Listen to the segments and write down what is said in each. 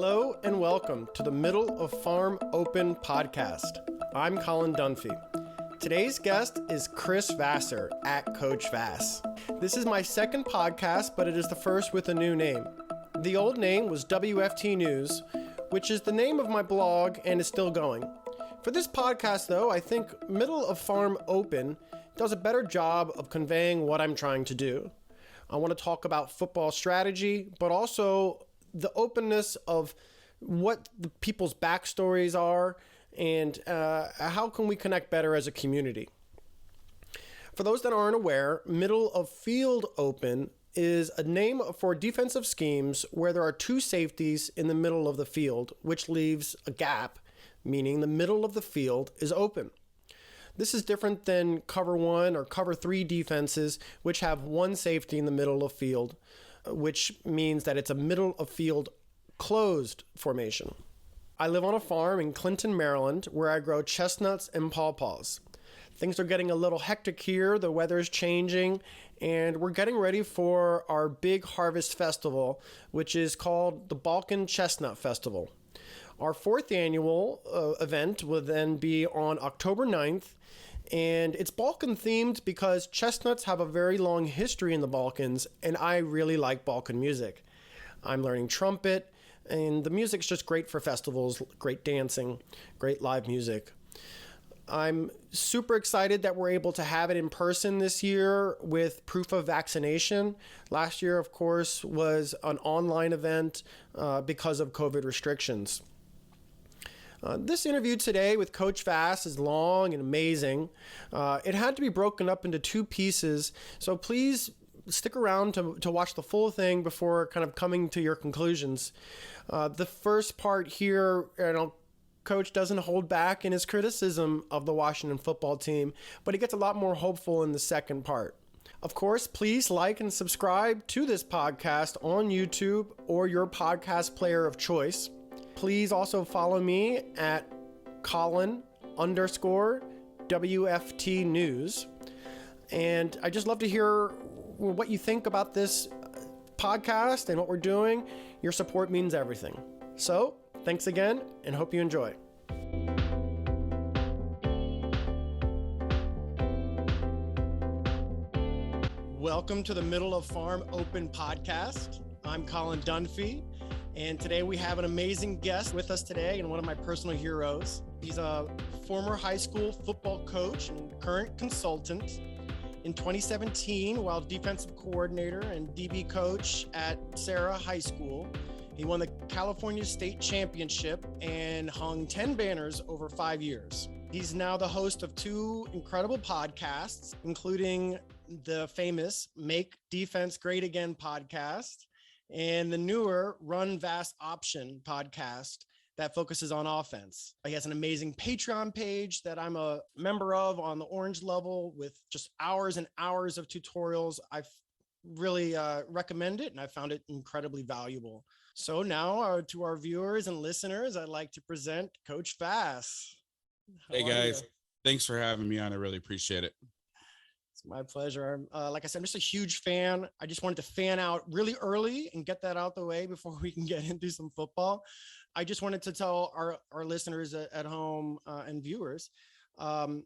Hello and welcome to the Middle of Farm Open podcast. I'm Colin Dunphy. Today's guest is Chris Vasseur at Coach Vass. This is my second podcast, but it is the first with a new name. The old name was WFT News, which is the name of my blog and is still going. For this podcast, though, I think Middle of Farm Open does a better job of conveying what I'm trying to do. I want to talk about football strategy, but also the openness of what the people's backstories are and how can we connect better as a community. For those that aren't aware, Middle of Field Open is a name for defensive schemes where there are two safeties in the middle of the field, which leaves a gap, meaning the middle of the field is open. This is different than cover one or cover three defenses, which have one safety in the middle of field, which means that it's a middle of field closed formation. I live on a farm in Clinton, Maryland, where I grow chestnuts and pawpaws. Things are getting a little hectic here. The weather is changing, and we're getting ready for our big harvest festival, which is called the Balkan Chestnut Festival. Our fourth annual event will then be on October 9th, and it's Balkan themed because chestnuts have a very long history in the Balkans, and I really like Balkan music. I'm learning trumpet, and the music's just great for festivals, great dancing, great live music. I'm super excited that we're able to have it in person this year with proof of vaccination. Last year, of course, was an online event because of COVID restrictions. This interview today with Coach Vass is long and amazing. It had to be broken up into two pieces, so please stick around to watch the full thing before kind of coming to your conclusions. The first part here, Coach doesn't hold back in his criticism of the Washington football team, but he gets a lot more hopeful in the second part. Of course, please like and subscribe to this podcast on YouTube or your podcast player of choice. Please also follow me at Colin_WFT News. And I just love to hear what you think about this podcast and what we're doing. Your support means everything. So, thanks again and hope you enjoy. Welcome to the Middle of Farm Open podcast. I'm Colin Dunphy. And today we have an amazing guest with us today and one of my personal heroes. He's a former high school football coach and current consultant. In 2017, while defensive coordinator and DB coach at Sarah High School, he won the California State Championship and hung 10 banners over 5 years. He's now the host of two incredible podcasts, including the famous Make Defense Great Again podcast and the newer Run Vass Option podcast that focuses on offense. He has an amazing Patreon page that I'm a member of on the orange level with just hours and hours of tutorials. I've really recommend it, and I found it incredibly valuable. So now to our viewers and listeners, I'd like to present Coach Vass. Hey guys, thanks for having me on. I really appreciate it. It's my pleasure. Like I said, I'm just a huge fan. I just wanted to fan out really early and get that out the way before we can get into some football. I just wanted to tell our listeners at home and viewers, I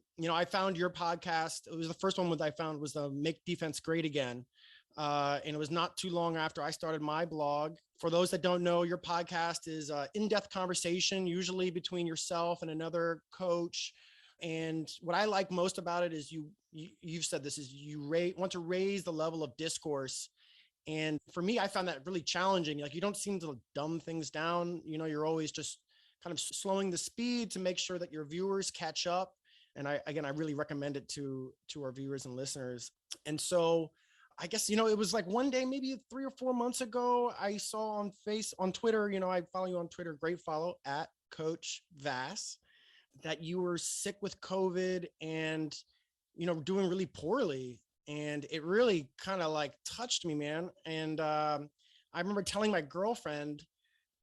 found your podcast. It was the first one that I found was the Make Defense Great Again. And it was not too long after I started my blog. For those that don't know, your podcast is an in-depth conversation, usually between yourself and another coach. And what I like most about it is you've said this is you want to raise the level of discourse. And for me, I found that really challenging. Like, you don't seem to dumb things down. You're always just kind of slowing the speed to make sure that your viewers catch up. And I really recommend it to our viewers and listeners. And so I guess, it was like one day, maybe 3 or 4 months ago, I saw on Twitter, I follow you on Twitter, great follow, at Coach Vass, that you were sick with COVID and, doing really poorly. And it really kind of like touched me, man. And I remember telling my girlfriend,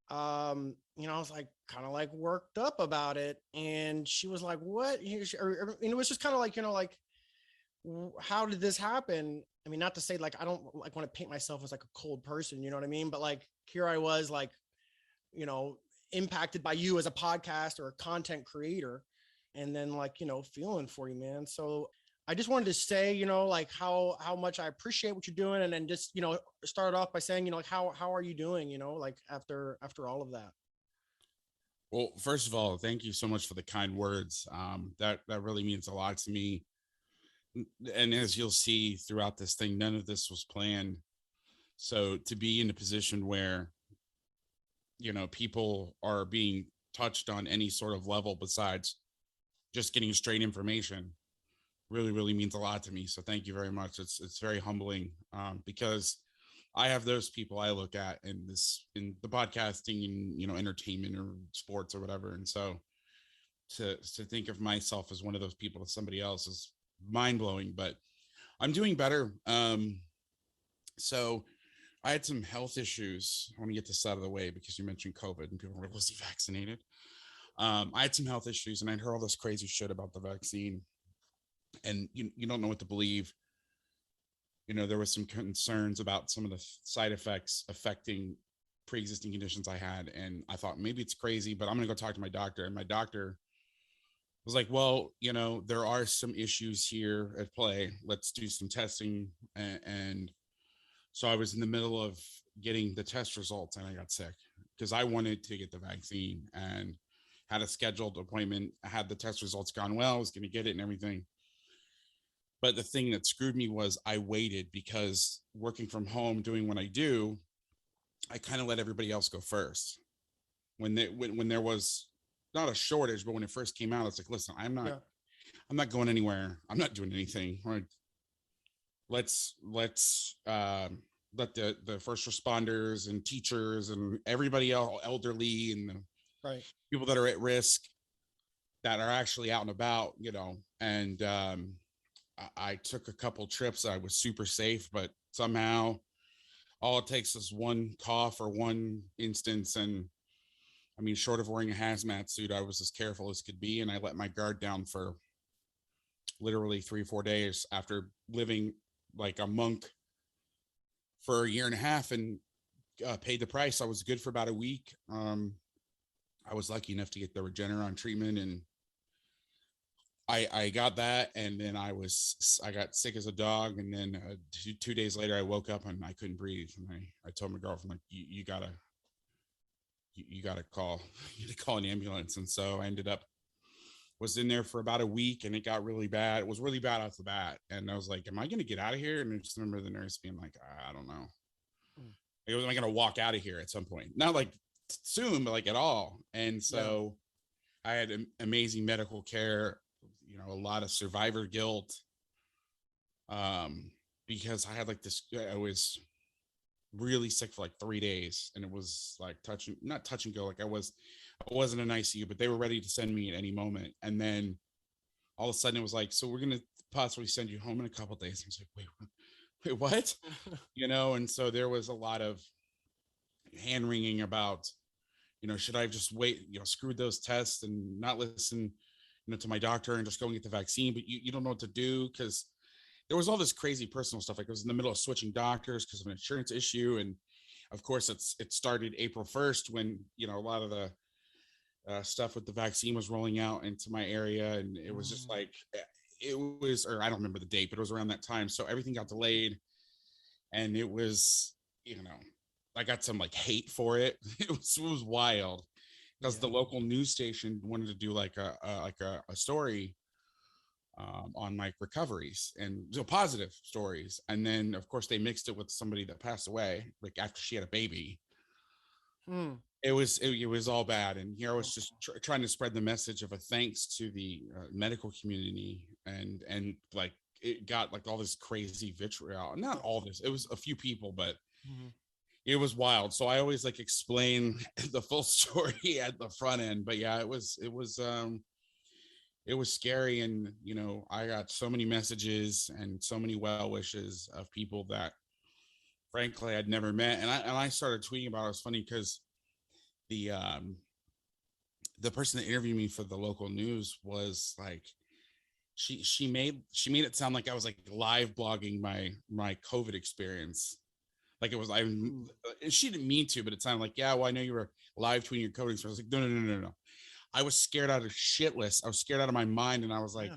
I was like kind of like worked up about it. And she was like, what? And it was just kind of like, how did this happen? I mean, not to say like, I don't like want to paint myself as like a cold person, you know what I mean? But like, here I was like, impacted by you as a podcast or a content creator, and then like, feeling for you, man. So I just wanted to say, like how much I appreciate what you're doing. And then just, start off by saying, like, how are you doing, like after all of that? Well, first of all, thank you so much for the kind words. That really means a lot to me. And as you'll see throughout this thing, none of this was planned. So to be in a position where, people are being touched on any sort of level besides just getting straight information really, really means a lot to me. So thank you very much. It's very humbling, because I have those people I look at in the podcasting and, entertainment or sports or whatever. And so to think of myself as one of those people to somebody else is mind blowing, but I'm doing better. So I had some health issues. I want to get this out of the way because you mentioned COVID and people were like, was he vaccinated? I had some health issues and I'd heard all this crazy shit about the vaccine, and you don't know what to believe. There was some concerns about some of the side effects affecting pre-existing conditions I had. And I thought maybe it's crazy, but I'm going to go talk to my doctor. And my doctor was like, well, there are some issues here at play. Let's do some testing. And so I was in the middle of getting the test results and I got sick because I wanted to get the vaccine and had a scheduled appointment. I had the test results gone well, I was going to get it and everything. But the thing that screwed me was I waited because working from home, doing what I do, I kind of let everybody else go first. When there was not a shortage, but when it first came out, it's like, listen, I'm not going anywhere. I'm not doing anything. Let's let the first responders and teachers and everybody else, elderly and the people that are at risk, that are actually out and about, and I took a couple trips. I was super safe, but somehow all it takes is one cough or one instance. And I mean, short of wearing a hazmat suit, I was as careful as could be. And I let my guard down for literally 3-4 days after living like a monk for a year and a half and paid the price. I was good for about a week. I was lucky enough to get the Regeneron treatment, and I got that, and then I got sick as a dog, and then 2 days later I woke up and I couldn't breathe, and I told my girlfriend, like, you gotta call an ambulance. And so I ended up was in there for about a week, and it got really bad. It was really bad off the bat, and I was like, am I gonna get out of here? And I just remember the nurse being like, I don't know, am I gonna walk out of here at some point? Not like soon, but like at all. And so I had amazing medical care, a lot of survivor guilt, because I had like this, I was really sick for like 3 days, and it was like not touch and go. Like I wasn't in ICU, but they were ready to send me at any moment. And then all of a sudden it was like, so we're going to possibly send you home in a couple of days. I was like, wait, what? And so there was a lot of hand wringing about, should I just wait, screw those tests and not listen, to my doctor and just go and get the vaccine? But you don't know what to do, because there was all this crazy personal stuff. Like I was in the middle of switching doctors because of an insurance issue. And of course it started April 1st when, a lot of the stuff with the vaccine was rolling out into my area. And it was just like, or I don't remember the date, but it was around that time. So everything got delayed, and it was, I got some like hate for it. It was wild, because the local news station wanted to do like a story on like recoveries and positive stories. And then of course they mixed it with somebody that passed away, like after she had a baby. It was all bad. And here I was just trying to spread the message of a thanks to the medical community, and like it got like all this crazy vitriol. Not all this, it was a few people, but it was wild. So I always like explain the full story at the front end. But yeah, it was scary. And I got so many messages and so many well wishes of people that frankly I'd never met. And I started tweeting about it. It was funny because the person that interviewed me for the local news was like, she made it sound like I was like live blogging my COVID experience. Like it was, she didn't mean to, but it sounded like, yeah, well, I know you were live tweeting your coding. So I was like, no. I was scared out of shitless. I was scared out of my mind. And I was like,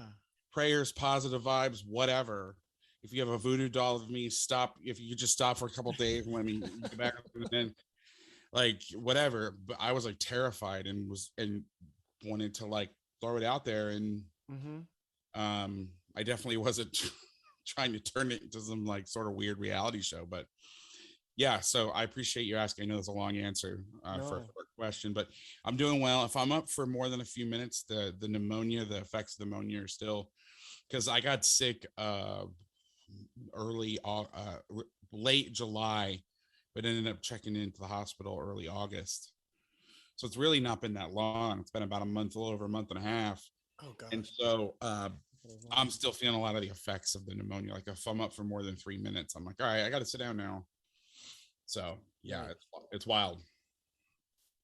prayers, positive vibes, whatever. If you have a voodoo doll of me, stop. If you could just stop for a couple of days and let me get back and like whatever. But I was like terrified and wanted to like throw it out there. And I definitely wasn't trying to turn it into some like sort of weird reality show. But yeah, so I appreciate you asking. I know that's a long answer for a question, but I'm doing well. If I'm up for more than a few minutes, the pneumonia, the effects of the pneumonia are still, because I got sick late July, but ended up checking into the hospital early August. So it's really not been that long. It's been about a month, a little over a month and a half. Oh God. And so I'm still feeling a lot of the effects of the pneumonia. Like if I'm up for more than 3 minutes, I'm like, all right, I got to sit down now. So yeah, it's wild.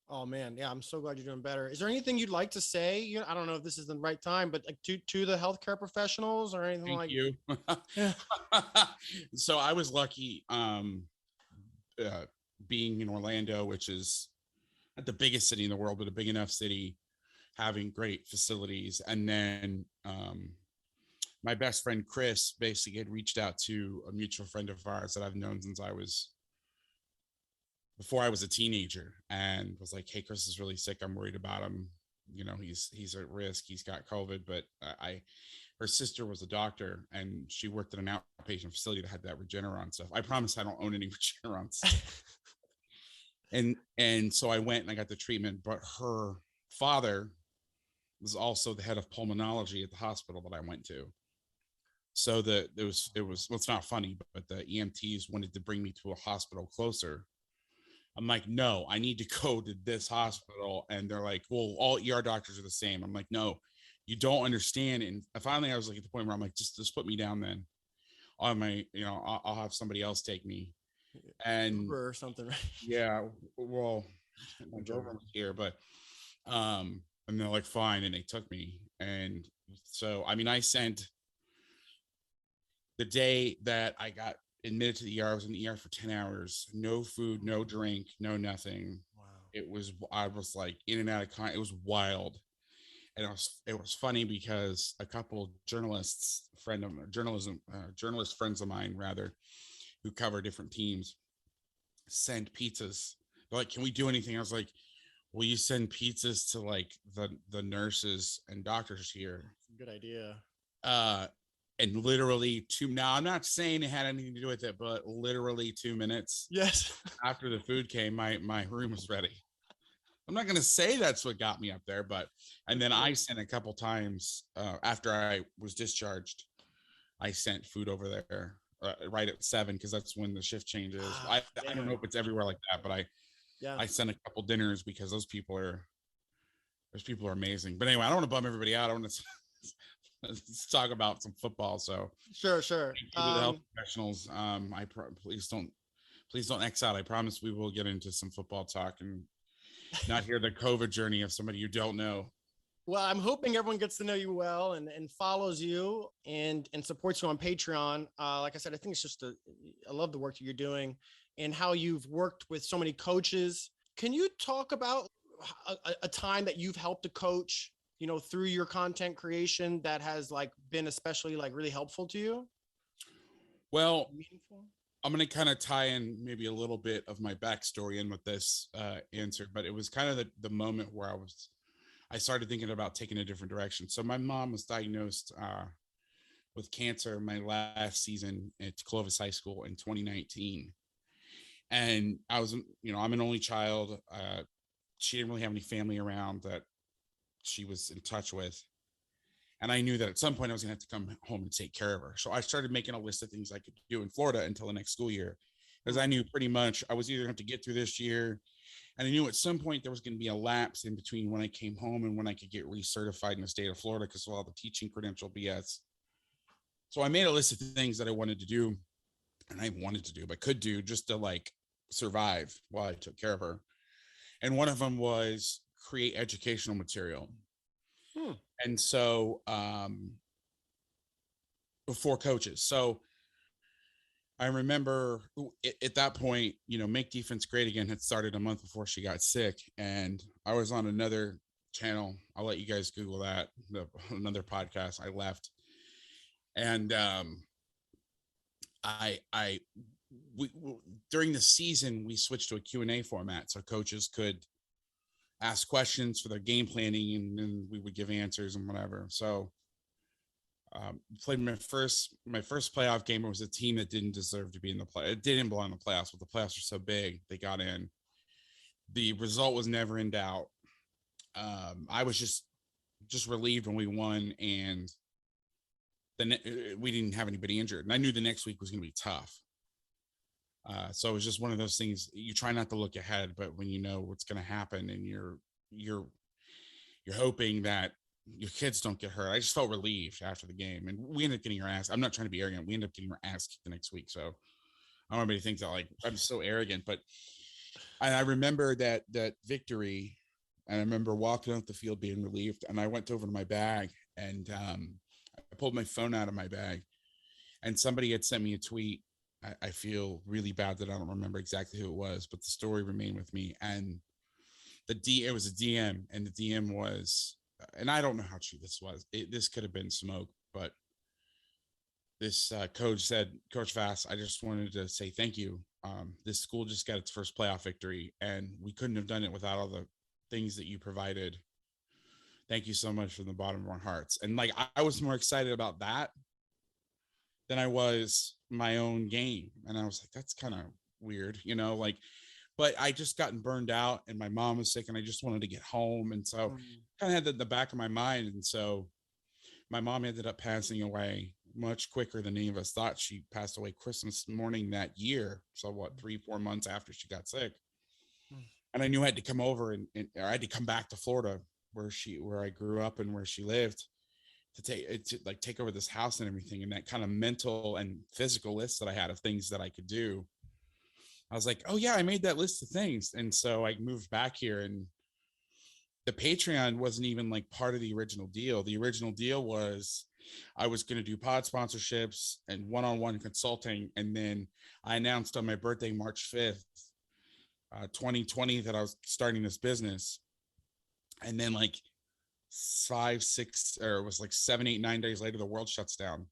Oh man, yeah, I'm so glad you're doing better. Is there anything you'd like to say? I don't know if this is the right time, but like to the healthcare professionals or anything Thank you. So I was lucky being in Orlando, which is not the biggest city in the world, but a big enough city, having great facilities. And then my best friend Chris basically had reached out to a mutual friend of ours that I've known since before I was a teenager, and was like, hey, Chris is really sick. I'm worried about him. He's at risk. He's got COVID. But her sister was a doctor, and she worked at an outpatient facility that had that Regeneron stuff. I promise I don't own any Regeneron stuff. and so I went and I got the treatment, but her father was also the head of pulmonology at the hospital that I went to. So it was well, it's not funny, but the EMTs wanted to bring me to a hospital closer. I'm like, no, I need to go to this hospital. And they're like, well, all ER doctors are the same. I'm like, no, you don't understand. And finally I was like at the point where I'm like, just put me down then. I'll have somebody else take me. And Uber or something, right? Yeah, well, my girlfriend was here, but and they're like, fine, and they took me. And so I sent the day that I got admitted to the ER. I was in the ER for 10 hours, no food, no drink, no nothing. Wow. I was like in and out of it was wild. And it was funny because a couple journalist friends of mine rather, who cover different teams, send pizzas. They're like, can we do anything? I was like, will you send pizzas to like the nurses and doctors here? Good idea. And literally now I'm not saying it had anything to do with it, but literally 2 minutes after the food came, my room was ready. I'm not going to say that's what got me up there, and then I sent a couple times after I was discharged, I sent food over there right at 7, because that's when the shift changes. I don't know if it's everywhere like that, but I sent a couple dinners because those people are amazing. But anyway, I don't want to bum everybody out. I want to let's talk about some football. So sure. The health professionals. Please don't X out. I promise we will get into some football talk and not hear the COVID journey of somebody you don't know. Well, I'm hoping everyone gets to know you well and follows you and supports you on Patreon. Like I said, I think it's just I love the work that you're doing and how you've worked with so many coaches. Can you talk about a time that you've helped a coach, through your content creation that has like been especially like really helpful to you? Well, I'm going to kind of tie in maybe a little bit of my backstory in with this answer, but it was kind of the moment where I started thinking about taking a different direction. So my mom was diagnosed with cancer my last season at Clovis High School in 2019. And I was, I'm an only child. She didn't really have any family around that she was in touch with. And I knew that at some point I was going to have to come home and take care of her. So I started making a list of things I could do in Florida until the next school year, because I knew pretty much I was either going to have to get through this year. And I knew at some point there was going to be a lapse in between when I came home and when I could get recertified in the state of Florida because of all the teaching credential BS. So I made a list of things that I wanted to do, and I wanted to do, but could do just to like survive while I took care of her. And one of them was create educational material. And so for coaches. So I remember at that point, Make Defense Great Again had started a month before she got sick. And I was on another channel. I'll let you guys Google that, another podcast. I left. And I we during the season, we switched to a Q&A format so coaches could ask questions for their game planning, and then we would give answers and whatever. So played my first playoff game. It was a team that didn't deserve to be in the play. It didn't belong in the playoffs, but the playoffs were so big they got in. The result was never in doubt. I was just relieved when we won, and then we didn't have anybody injured, and I knew the next week was going to be tough. So it was just one of those things. You try not to look ahead, but when you know what's going to happen, and you're hoping that your kids don't get hurt. I just felt relieved after the game, and we ended up getting our ass. I'm not trying to be arrogant. We ended up getting our ass kicked the next week. So I don't want anybody to think that like I'm so arrogant, but I remember that victory, and I remember walking out the field being relieved, and I went over to my bag, and I pulled my phone out of my bag, and somebody had sent me a tweet. I feel really bad that I don't remember exactly who it was, but the story remained with me. And it was a DM, and the DM was, and I don't know how true this was. This could have been smoke, but this coach said, "Coach Vass, I just wanted to say thank you. This school just got its first playoff victory, and we couldn't have done it without all the things that you provided. Thank you so much from the bottom of our hearts." And like, I was more excited about that than I was my own game. And I was like, that's kind of weird, like, but I just gotten burned out, and my mom was sick, and I just wanted to get home. And so kind of had that in the back of my mind. And so my mom ended up passing away much quicker than any of us thought. She passed away Christmas morning that year. So 3-4 months after she got sick. And I knew I had to come over and I had to come back to Florida where I grew up and where she lived to take over this house and everything. And that kind of mental and physical list that I had of things that I could do, I was like, oh yeah, I made that list of things. And so I moved back here, and the Patreon wasn't even like part of the original deal. The original deal was I was going to do pod sponsorships and one-on-one consulting. And then I announced on my birthday, March 5th, 2020, that I was starting this business. And then like 7, 8, 9 days later, the world shuts down.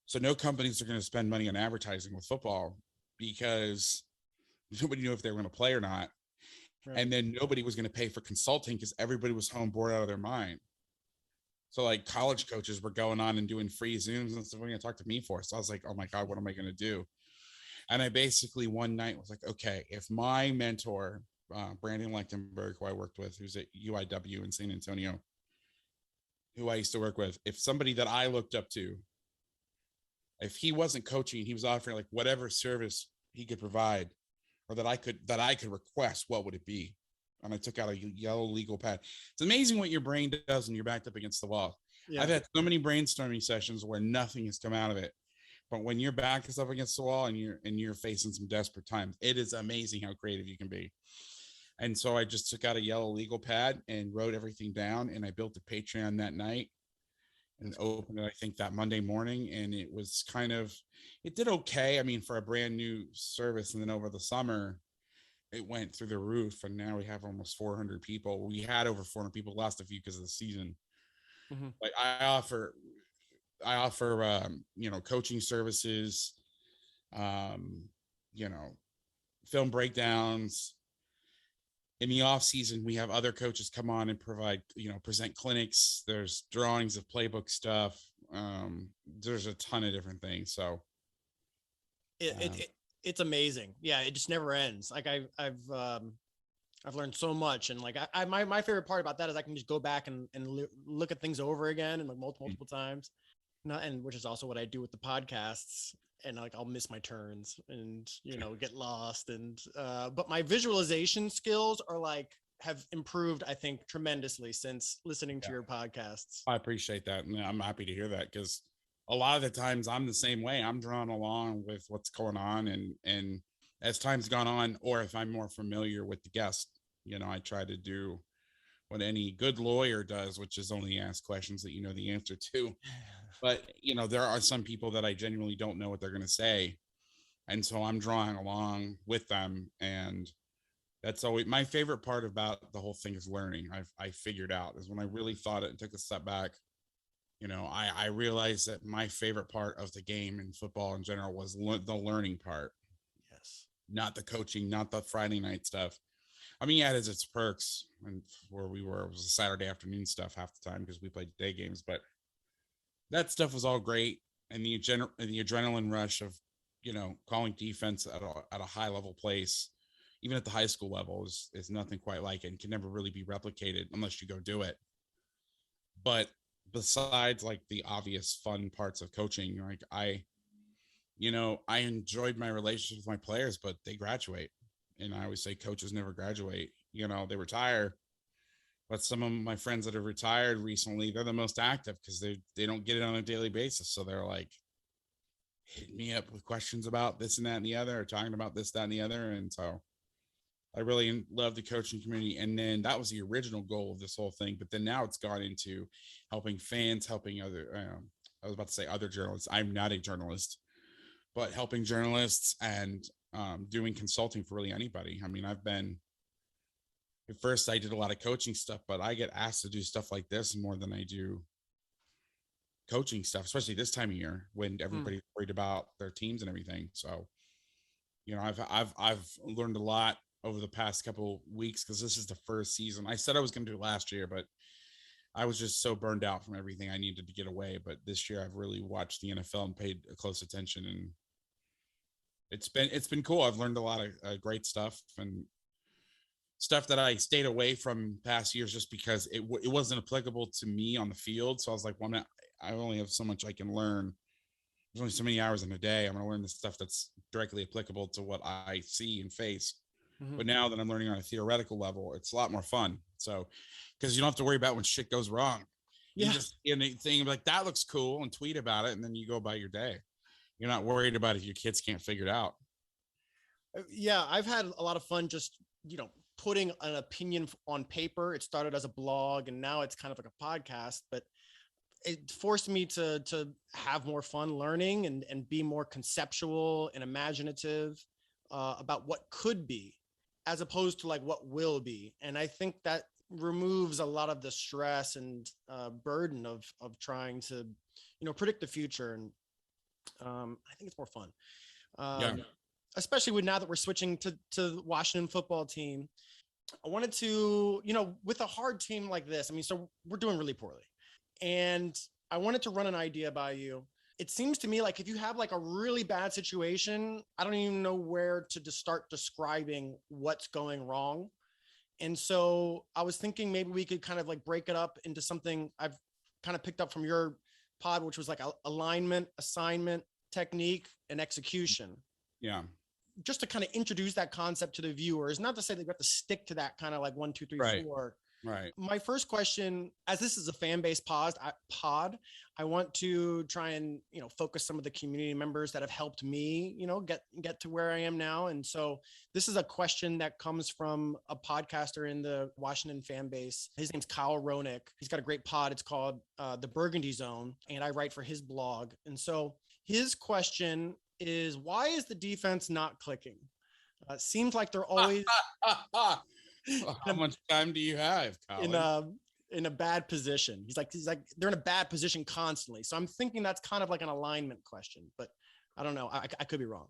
So no companies are going to spend money on advertising with football because nobody knew if they were going to play or not. Right. And then nobody was going to pay for consulting because everybody was home bored out of their mind. So like college coaches were going on and doing free Zooms and stuff. What are you going to talk to me for? So I was like, oh my God, what am I going to do? And I basically one night was like, okay, if my mentor, Brandon Lechtenberg, who I worked with, who's at UIW in San Antonio, who I used to work with, if somebody that I looked up to, if he wasn't coaching, he was offering like whatever service he could provide or that I could request, what would it be? And I took out a yellow legal pad. It's amazing what your brain does when you're backed up against the wall. Yeah. I've had so many brainstorming sessions where nothing has come out of it. But when you're backed up against the wall and you're facing some desperate times, it is amazing how creative you can be. And so I just took out a yellow legal pad and wrote everything down, and I built a Patreon that night and opened it, I think, that Monday morning. And it was it did okay. I mean, for a brand new service. And then over the summer, it went through the roof, and now we have almost 400 people. We had over 400 people, lost a few because of the season. Mm-hmm. Like I offer coaching services, film breakdowns. In the off season, we have other coaches come on and present clinics. There's drawings of playbook stuff. There's a ton of different things. So it's amazing. Yeah. It just never ends. Like I've learned so much. And like, my favorite part about that is I can just go back and look at things over again and like multiple times. And which is also what I do with the podcasts. And like, I'll miss my turns and, get lost. And, but my visualization skills have improved, I think, tremendously since listening to your podcasts. I appreciate that. And I'm happy to hear that, because a lot of the times I'm the same way. I'm drawn along with what's going on. And as time's gone on, or if I'm more familiar with the guest, I try to do what any good lawyer does, which is only ask questions that you know the answer to. But, there are some people that I genuinely don't know what they're going to say. And so I'm drawing along with them. And that's always my favorite part about the whole thing is learning. I figured out is when I really thought it and took a step back. I realized that my favorite part of the game and football in general was the learning part, Yes. not the coaching, not the Friday night stuff. I mean, yeah, it has its perks. And where we were, it was a Saturday afternoon stuff half the time because we played day games. But that stuff was all great, and the adrenaline rush of calling defense at a high level place, even at the high school level, is nothing quite like it and can never really be replicated unless you go do it. But besides like the obvious fun parts of coaching, like I enjoyed my relationship with my players, but they graduate. And I always say coaches never graduate. They retire. But some of my friends that have retired recently, they're the most active because they don't get it on a daily basis. So they're like hitting me up with questions about this and that and the other, or talking about this, that, and the other. And so I really love the coaching community. And then that was the original goal of this whole thing. But then now it's gone into helping fans, helping other, I was about to say other journalists. I'm not a journalist, but helping journalists and doing consulting for really anybody. I mean, at first I did a lot of coaching stuff, but I get asked to do stuff like this more than I do coaching stuff, especially this time of year when everybody's worried about their teams and everything. So, I've learned a lot over the past couple weeks because this is the first season. I said I was going to do it last year, but I was just so burned out from everything I needed to get away. But this year I've really watched the NFL and paid close attention, and it's been cool. I've learned a lot of great stuff and stuff that I stayed away from past years just because it wasn't applicable to me on the field. So I was like, well, I only have so much I can learn. There's only so many hours in a day. I'm going to learn the stuff that's directly applicable to what I see and face. Mm-hmm. But now that I'm learning on a theoretical level, it's a lot more fun. So, because you don't have to worry about when shit goes wrong. You just anything like that looks cool and tweet about it, and then you go about your day. You're not worried about if your kids can't figure it out. Yeah, I've had a lot of fun just, putting an opinion on paper. It started as a blog and now it's kind of like a podcast, but it forced me to have more fun learning and be more conceptual and imaginative about what could be, as opposed to like what will be. And I think that removes a lot of the stress and burden of trying to, predict the future. And I think it's more fun. Especially now that we're switching to the Washington football team. I wanted to, with a hard team like this, so we're doing really poorly. And I wanted to run an idea by you. It seems to me like if you have like a really bad situation, I don't even know where to start describing what's going wrong. And so I was thinking maybe we could kind of like break it up into something I've kind of picked up from your pod, which was like alignment, assignment, technique, and execution. Yeah. Just to kind of introduce that concept to the viewers, not to say that you have to stick to that kind of like 1, 2, 3, 4. Right. My first question, as this is a fan-based pod, I want to try and, focus some of the community members that have helped me, get to where I am now. And so this is a question that comes from a podcaster in the Washington fan base. His name's Kyle Roenick. He's got a great pod. It's called The Burgundy Zone, and I write for his blog. And so his question is, why is the defense not clicking? Seems like they're always how much time do you have, Colin? In a bad position. He's like they're in a bad position constantly. So I'm thinking that's kind of like an alignment question, but I don't know. I could be wrong.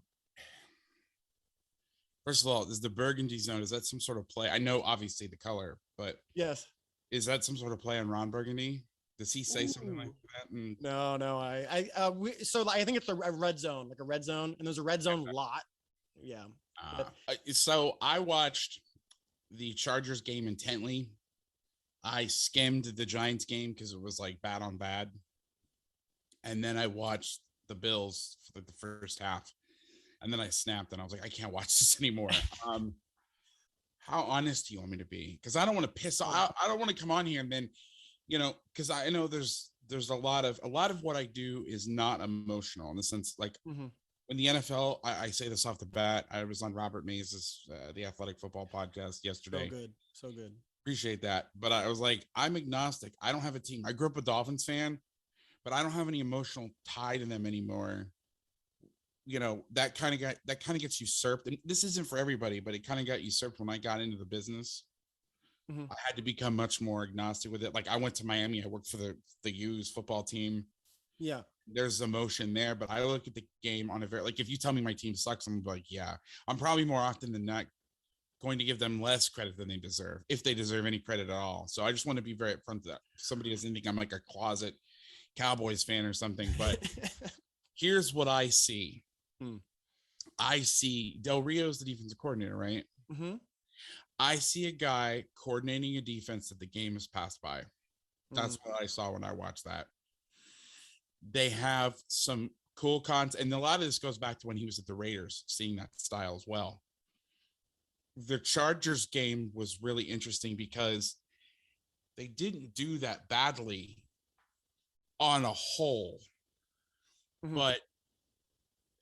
First of all, is the Burgundy Zone, is that some sort of play? I know obviously the color, but yes, is that some sort of play on Ron Burgundy? Does he say something like that? No. So I think it's a red zone, like a red zone, and there's a red zone lot. Yeah. So I watched the Chargers game intently. I skimmed the Giants game because it was like bad on bad. And then I watched the Bills for the first half. And then I snapped and I was like, I can't watch this anymore. How honest do you want me to be? Because I don't want to piss off. I don't want to come on here and then, because I know there's a lot of what I do is not emotional in the sense like in the NFL, I say this off the bat. I was on Robert Mays' the Athletic Football podcast yesterday. So good. Appreciate that. But I was like, I'm agnostic. I don't have a team. I grew up a Dolphins fan, but I don't have any emotional tie to them anymore that kind of gets usurped. And this isn't for everybody, but it kind of got usurped when I got into the business. I had to become much more agnostic with it. Like I went to Miami, I worked for the U's football team. Yeah. There's emotion there, but I look at the game on a very, like, if you tell me my team sucks, I'm like, yeah, I'm probably more often than not going to give them less credit than they deserve, if they deserve any credit at all. So I just want to be very upfront that somebody doesn't think I'm like a closet Cowboys fan or something, but here's what I see. I see Del Rio's the defensive coordinator, right? I see a guy coordinating a defense that the game has passed by. That's what I saw when I watched that. They have some cool content, and a lot of this goes back to when he was at the Raiders, seeing that style as well. The Chargers game was really interesting because they didn't do that badly on a whole, but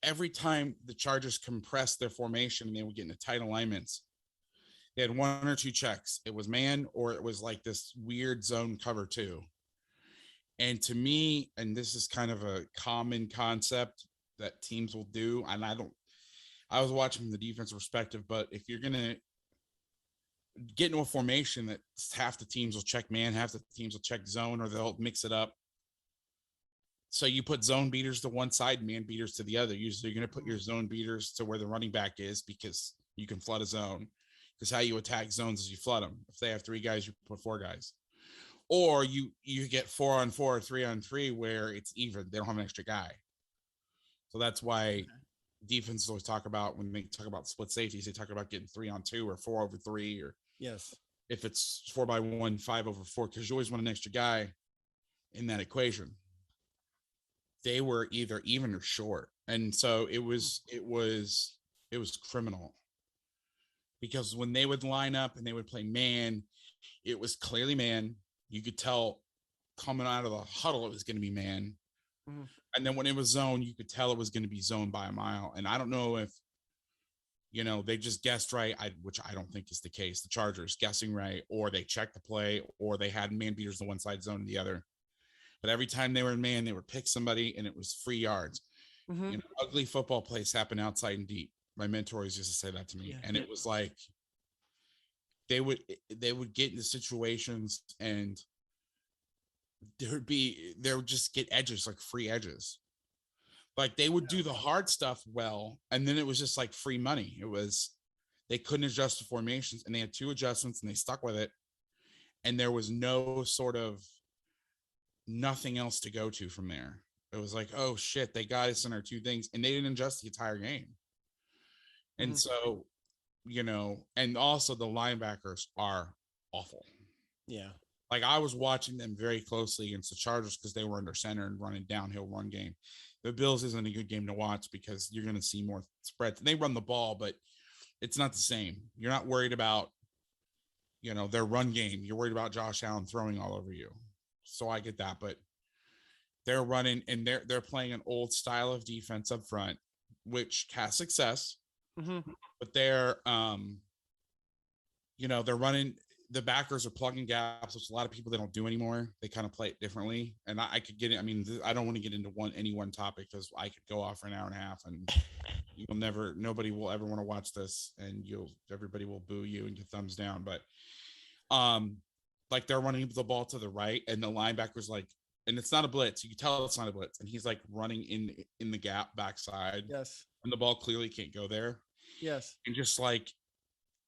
every time the Chargers compressed their formation and they would get into tight alignments, they had one or two checks. It was man, or it was like this weird zone cover two. And to me, and this is kind of a common concept that teams will do, and I was watching from the defensive perspective, but if you're going to get into a formation that half the teams will check man, half the teams will check zone, or they'll mix it up. So you put zone beaters to one side, man beaters to the other. Usually you're going to put your zone beaters to where the running back is because you can flood a zone. Because how you attack zones is you flood them. If they have three guys, you put four guys. Or you get 4-on-4 or 3-on-3 where it's even. They don't have an extra guy. So that's why defenses always talk about, when they talk about split safeties, they talk about getting 3-on-2 or 4-over-3, or if it's 4-by-1, 5-over-4, because you always want an extra guy in that equation. They were either even or short. And so it was criminal. Because when they would line up and they would play man, it was clearly man. You could tell coming out of the huddle it was going to be man. And then when it was zone, you could tell it was going to be zone by a mile. And I don't know if, they just guessed right, which I don't think is the case. The Chargers guessing right, or they checked the play, or they had man beaters on one side, zone the other. But every time they were in man, they would pick somebody and it was free yards. Ugly football plays happen outside and deep. My mentors used to say that to me. And it was like, they would get into situations and they would just get edges, like free edges. Like they would do the hard stuff well, and then it was just like free money. It was, they couldn't adjust the formations, and they had two adjustments and they stuck with it. And there was no sort of nothing else to go to from there. It was like, oh shit, they got us in our two things, and they didn't adjust the entire game. And so, and also the linebackers are awful. Yeah. Like I was watching them very closely against the Chargers because they were under center and running downhill run game. The Bills isn't a good game to watch because you're going to see more spreads. They run the ball, but it's not the same. You're not worried about, their run game. You're worried about Josh Allen throwing all over you. So I get that, but they're running and they're playing an old style of defense up front, which has success. But they're they're running, the backers are plugging gaps, which a lot of people, they don't do anymore. They kind of play it differently. And I could get it. I mean, I don't want to get into any one topic because I could go off for an hour and a half and nobody will ever want to watch this, and everybody will boo you and get thumbs down. But like they're running the ball to the right, and the linebacker's like, and it's not a blitz. You can tell it's not a blitz. And he's like running in the gap backside. Yes. And the ball clearly can't go there. Yes. And just like,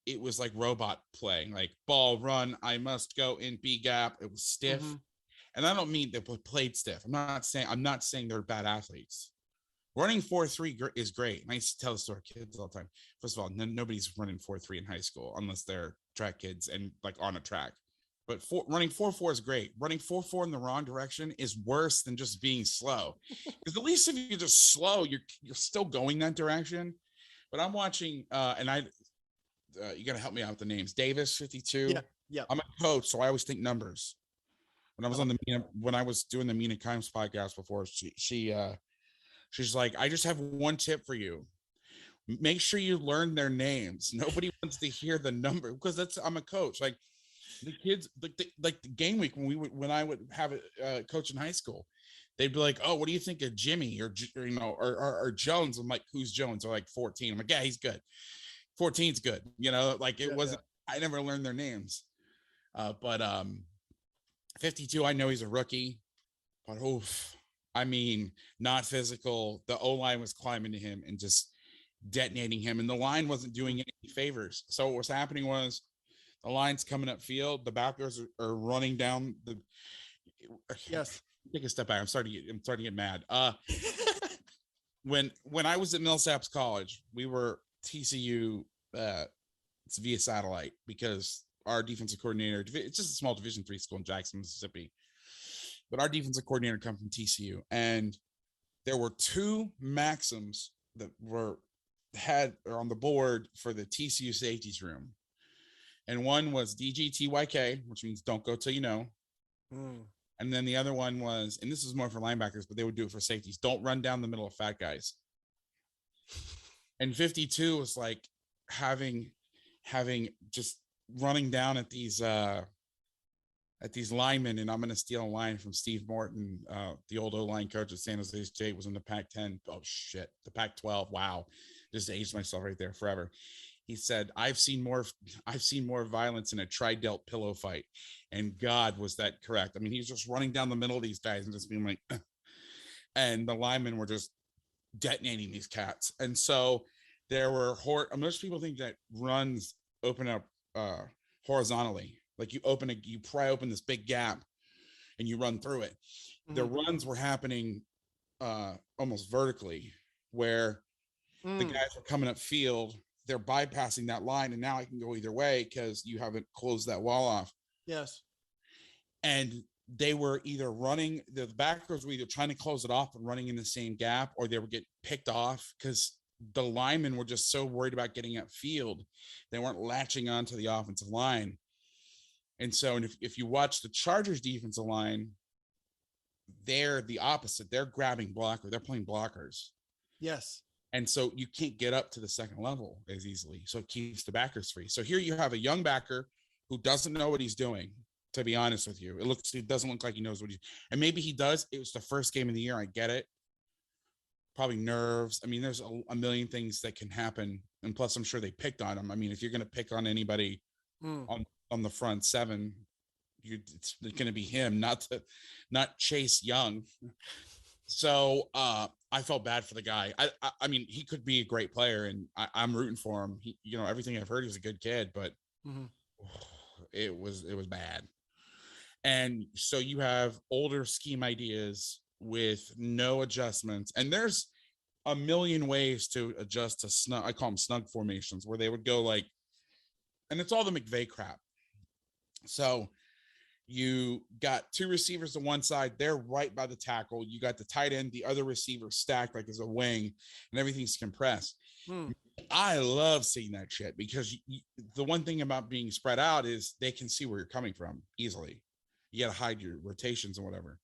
it was like robot play, like ball run, I must go in B gap. It was stiff. And I don't mean they played stiff. I'm not saying they're bad athletes. Running 4.3 is great. And I used to tell this to our kids all the time. First of all, nobody's running 4.3 in high school unless they're track kids and like on a track. But running 4.4 is great. Running 4.4 in the wrong direction is worse than just being slow. Because at least if you're just slow, you're still going that direction. But I'm watching, and you got to help me out with the names. Davis, 52. Yeah. I'm a coach, so I always think numbers. When I was when I was doing the Mina Kimes podcast before, she's like, I just have one tip for you. Make sure you learn their names. Nobody wants to hear the number because I'm a coach. Like the kids, like the game week when I would have a coach in high school, they'd be like, "Oh, what do you think of Jimmy or Jones?" I'm like, "Who's Jones?" They're like 14. I'm like, "Yeah, he's good. 14's good." Like it wasn't. I never learned their names. But 52, I know he's a rookie, but oof. I mean, not physical. The O line was climbing to him and just detonating him, and the line wasn't doing any favors. So what was happening was the line's coming up field, the backers are running down the. Yes. Take a step back. I'm starting to get mad. When I was at Millsaps College, we were TCU. It's via satellite because our defensive coordinator. It's just a small Division III school in Jackson, Mississippi, but our defensive coordinator come from TCU, and there were two maxims that were on the board for the TCU safeties room, and one was DGTYK, which means don't go till you know. And then the other one was, and this is more for linebackers, but they would do it for safeties. Don't run down the middle of fat guys. And 52 was like having just running down at these linemen. And I'm going to steal a line from Steve Morton, the old O-line coach at San Jose State, was in the Pac-10. Oh shit, the Pac-12. Wow, just aged myself right there forever. He said, I've seen more violence in a tri-delt pillow fight. And God, was that correct? I mean, he was just running down the middle of these guys and just being like, and the linemen were just detonating these cats. And so there were, most people think that runs open up horizontally. Like you pry open this big gap and you run through it. The runs were happening almost vertically, where the guys were coming up field, they're bypassing that line, and now I can go either way because you haven't closed that wall off. Yes. And they were either running, the backers were either trying to close it off and running in the same gap, or they would get picked off because the linemen were just so worried about getting upfield. They weren't latching onto the offensive line. And so, and if you watch the Chargers defensive line, they're the opposite. They're grabbing blocker. They're playing blockers. Yes. And so you can't get up to the second level as easily. So it keeps the backers free. So here you have a young backer who doesn't know what he's doing, to be honest with you. It doesn't look like he knows what he's, and maybe he does. It was the first game of the year. I get it. Probably nerves. I mean, there's a million things that can happen. And plus, I'm sure they picked on him. I mean, if you're going to pick on anybody on the front seven, it's going to be him, not Chase Young. So I felt bad for the guy. I mean, he could be a great player, and I'm rooting for him. He, everything I've heard, he's a good kid, but it was bad. And so you have older scheme ideas with no adjustments, and there's a million ways to adjust to snug. I call them snug formations, where they would go like, and it's all the McVay crap. So you got two receivers on one side, they're right by the tackle. You got the tight end, the other receiver stacked like as a wing, and everything's compressed. I love seeing that shit because the one thing about being spread out is they can see where you're coming from easily. You got to hide your rotations and whatever.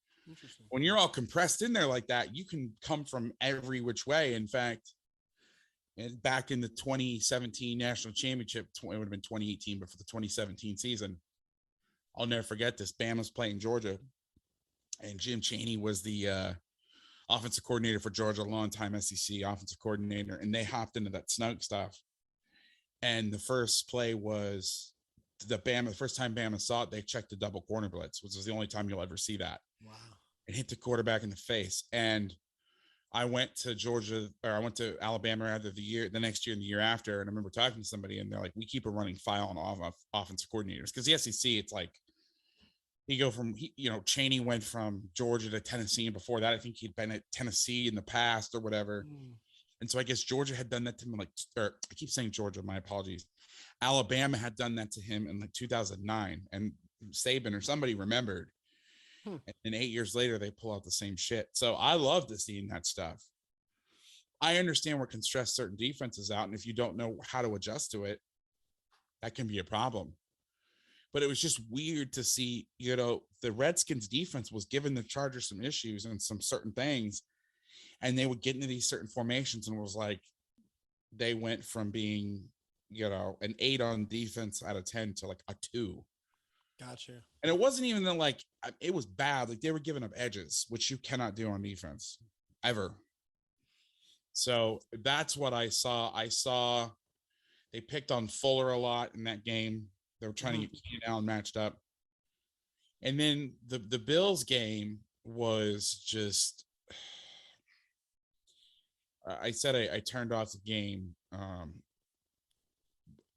When you're all compressed in there like that, you can come from every which way. In fact, back in the 2017 national championship, it would have been 2018, but for the 2017 season, I'll never forget this. Bama's playing Georgia, and Jim Chaney was the offensive coordinator for Georgia, longtime SEC offensive coordinator, and they hopped into that snug stuff. And the first play was the first time Bama saw it, they checked the double corner blitz, which was the only time you'll ever see that. Wow. And hit the quarterback in the face. And I went to Alabama the next year and the year after. And I remember talking to somebody, and they're like, we keep a running file on offensive coordinators. Because the SEC, it's like, Chaney went from Georgia to Tennessee. And before that, I think he'd been at Tennessee in the past or whatever. And so I guess Georgia had done that to him, I keep saying Georgia, my apologies. Alabama had done that to him in 2009. And Saban or somebody remembered. And 8 years later, they pull out the same shit. So I love to seeing that stuff. I understand where can stress certain defenses out. And if you don't know how to adjust to it, that can be a problem. But it was just weird to see, the Redskins defense was giving the Chargers some issues and some certain things. And they would get into these certain formations, and it was like they went from being, an 8 on defense out of 10 to like a 2. Gotcha. And it wasn't even like it was bad. Like they were giving up edges, which you cannot do on defense ever. So that's what I saw. I saw they picked on Fuller a lot in that game. They were trying to get Keenan Allen matched up. And then the Bills game was just, I said I turned off the game.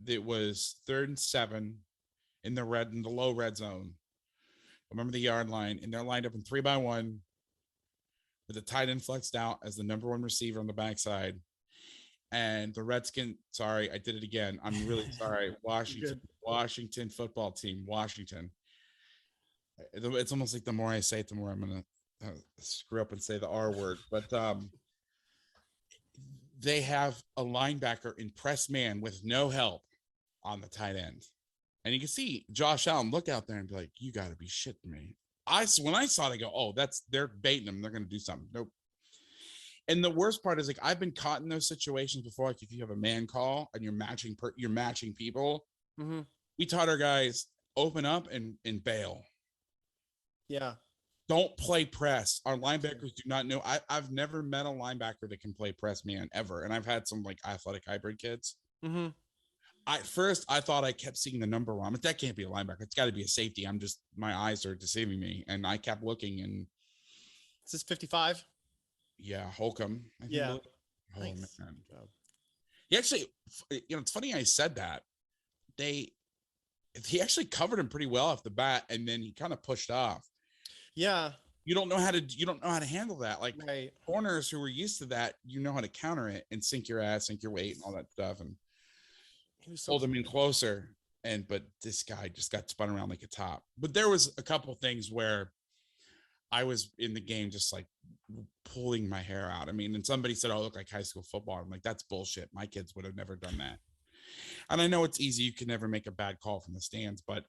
It was 3rd and 7 in the low red zone. Remember the yard line, and they're lined up in 3-by-1 with the tight end flexed out as the number 1 receiver on the backside. And the Redskins, sorry, I did it again. I'm really sorry. Washington football team, Washington. It's almost like the more I say it, the more I'm going to screw up and say the R word. But they have a linebacker in press man with no help on the tight end. And you can see Josh Allen look out there and be like, you got to be shitting me. When I saw it, I go, oh, they're baiting them. They're going to do something. Nope. And the worst part is, like, I've been caught in those situations before. Like, if you have a man call and you're matching people, we taught our guys open up and bail. Yeah. Don't play press. Our linebackers do not know. I've never met a linebacker that can play press man ever. And I've had some like athletic hybrid kids. At first, I thought I kept seeing the number wrong, but that can't be a linebacker. It's got to be a safety. My eyes are deceiving me. And I kept looking, and is this 55? Yeah, Holcomb. Yeah. Oh, nice. Man. He actually, it's funny I said that. He actually covered him pretty well off the bat, and then he kind of pushed off. Yeah. You don't know how to handle that. Like corners who were used to that, how to counter it and sink your ass, sink your weight and all that stuff. And hold him in closer. But this guy just got spun around like a top. But there was a couple things where I was in the game just like pulling my hair out. I mean, and somebody said, "Oh, I look like high school football." I'm like, that's bullshit. My kids would have never done that. And I know it's easy. You can never make a bad call from the stands, but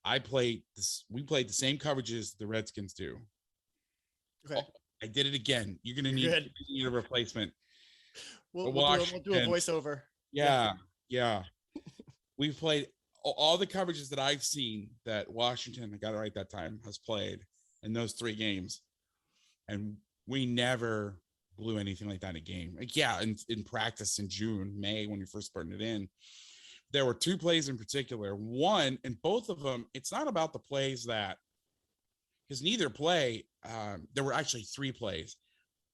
we played the same coverages the Redskins do. Okay. Oh, I did it again. You're going to need a replacement. We'll do a voiceover. Yeah. We've played all the coverages that I've seen that Washington, I got it right that time, has played in those 3 games. And we never blew anything like that in a game. Like, yeah, in practice in June, May, when we first putting it in, there were 2 plays in particular. One, and both of them, it's not about the plays because neither play, there were actually 3 plays.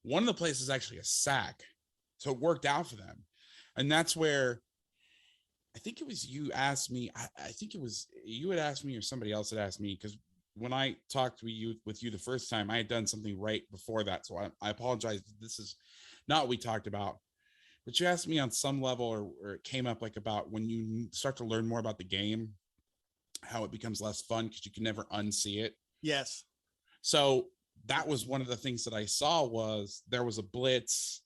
One of the plays is actually a sack. So it worked out for them. And that's where I think it was you asked me. I think it was you had asked me or somebody else had asked me, because when I talked with you the first time, I had done something right before that. So I apologize. This is not what we talked about. But you asked me on some level, or it came up like about when you start to learn more about the game, how it becomes less fun because you can never unsee it. Yes. So that was one of the things that I saw was there was a blitz,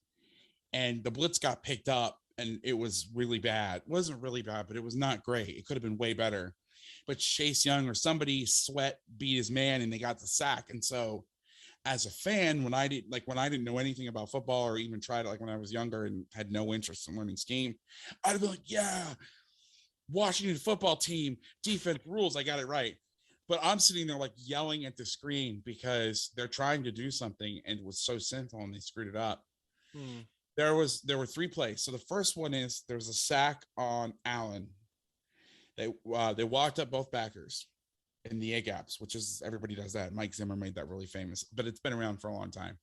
and the blitz got picked up, and it was really bad. It wasn't really bad, but it was not great. It could have been way better. But Chase Young or somebody beat his man, and they got the sack. And so as a fan, when I didn't know anything about football or even tried it, like when I was younger and had no interest in learning scheme, I'd be like, yeah, Washington football team, defense rules. I got it right. But I'm sitting there like yelling at the screen because they're trying to do something, and it was so simple and they screwed it up. There were 3 plays. So the first one is there was a sack on Allen. They walked up both backers in the A gaps, which is everybody does that. Mike Zimmer made that really famous, but it's been around for a long time.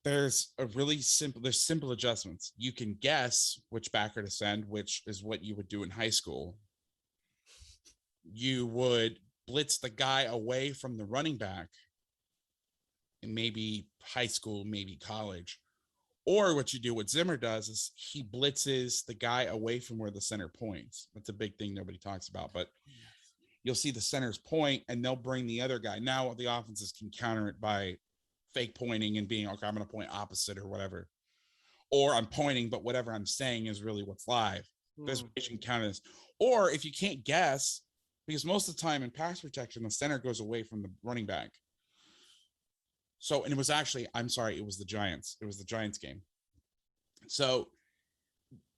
There's simple adjustments. You can guess which backer to send, which is what you would do in high school. You would blitz the guy away from the running back in maybe high school, maybe college. Or what you do, what Zimmer does is he blitzes the guy away from where the center points. That's a big thing nobody talks about, but you'll see the center's point and they'll bring the other guy. Now the offenses can counter it by fake pointing and being, okay, I'm going to point opposite or whatever. Or I'm pointing, but whatever I'm saying is really what's live. There's ways you can counter this. Or if you can't guess, because most of the time in pass protection, the center goes away from the running back. So, and it was actually, I'm sorry, it was the Giants. It was the Giants game. So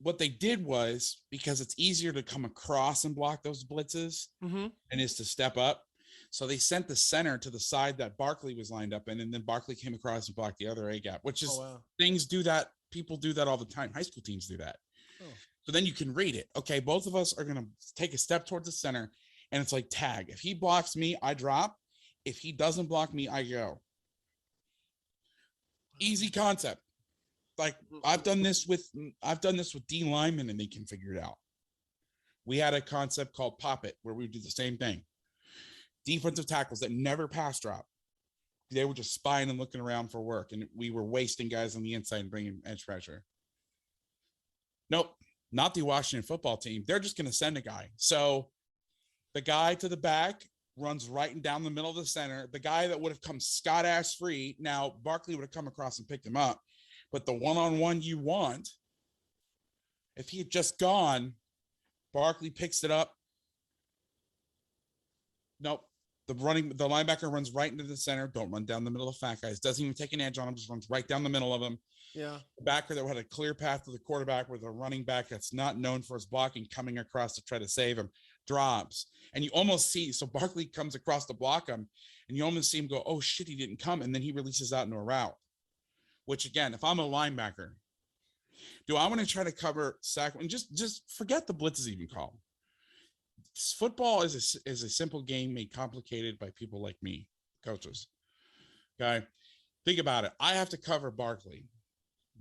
what they did was, because it's easier to come across and block those blitzes and is to step up. So they sent the center to the side that Barkley was lined up in, and then Barkley came across and blocked the other A gap, which is things do that. People do that all the time. High school teams do that. So then you can read it. Okay, both of us are going to take a step towards the center, and it's like tag. If he blocks me, I drop. If he doesn't block me, I go. Easy concept. Like I've done this with D linemen, and they can figure it out. We had a concept called pop it, where we would do the same thing. Defensive tackles that never pass drop. They were just spying and looking around for work, and we were wasting guys on the inside and bringing edge pressure. Nope, not the Washington football team. They're just going to send a guy. So the guy to the back runs right and down the middle of the center. The guy that would have come Scott ass free, now Barkley would have come across and picked him up. But the one-on-one you want, if he had just gone, Barkley picks it up. Nope. The linebacker runs right into the center. Don't run down the middle of fat guys. Doesn't even take an edge on him. Just runs right down the middle of them. Yeah. The backer that had a clear path to the quarterback with a running back that's not known for his blocking coming across to try to save him drops. And you almost see, so Barkley comes across to block him, and you almost see him go, oh shit, he didn't come. And then he releases out into a route, which again, if I'm a linebacker, do I want to try to cover sack and just forget the blitzes even called? Football is a simple game made complicated by people like me, coaches. Okay. Think about it. I have to cover Barkley.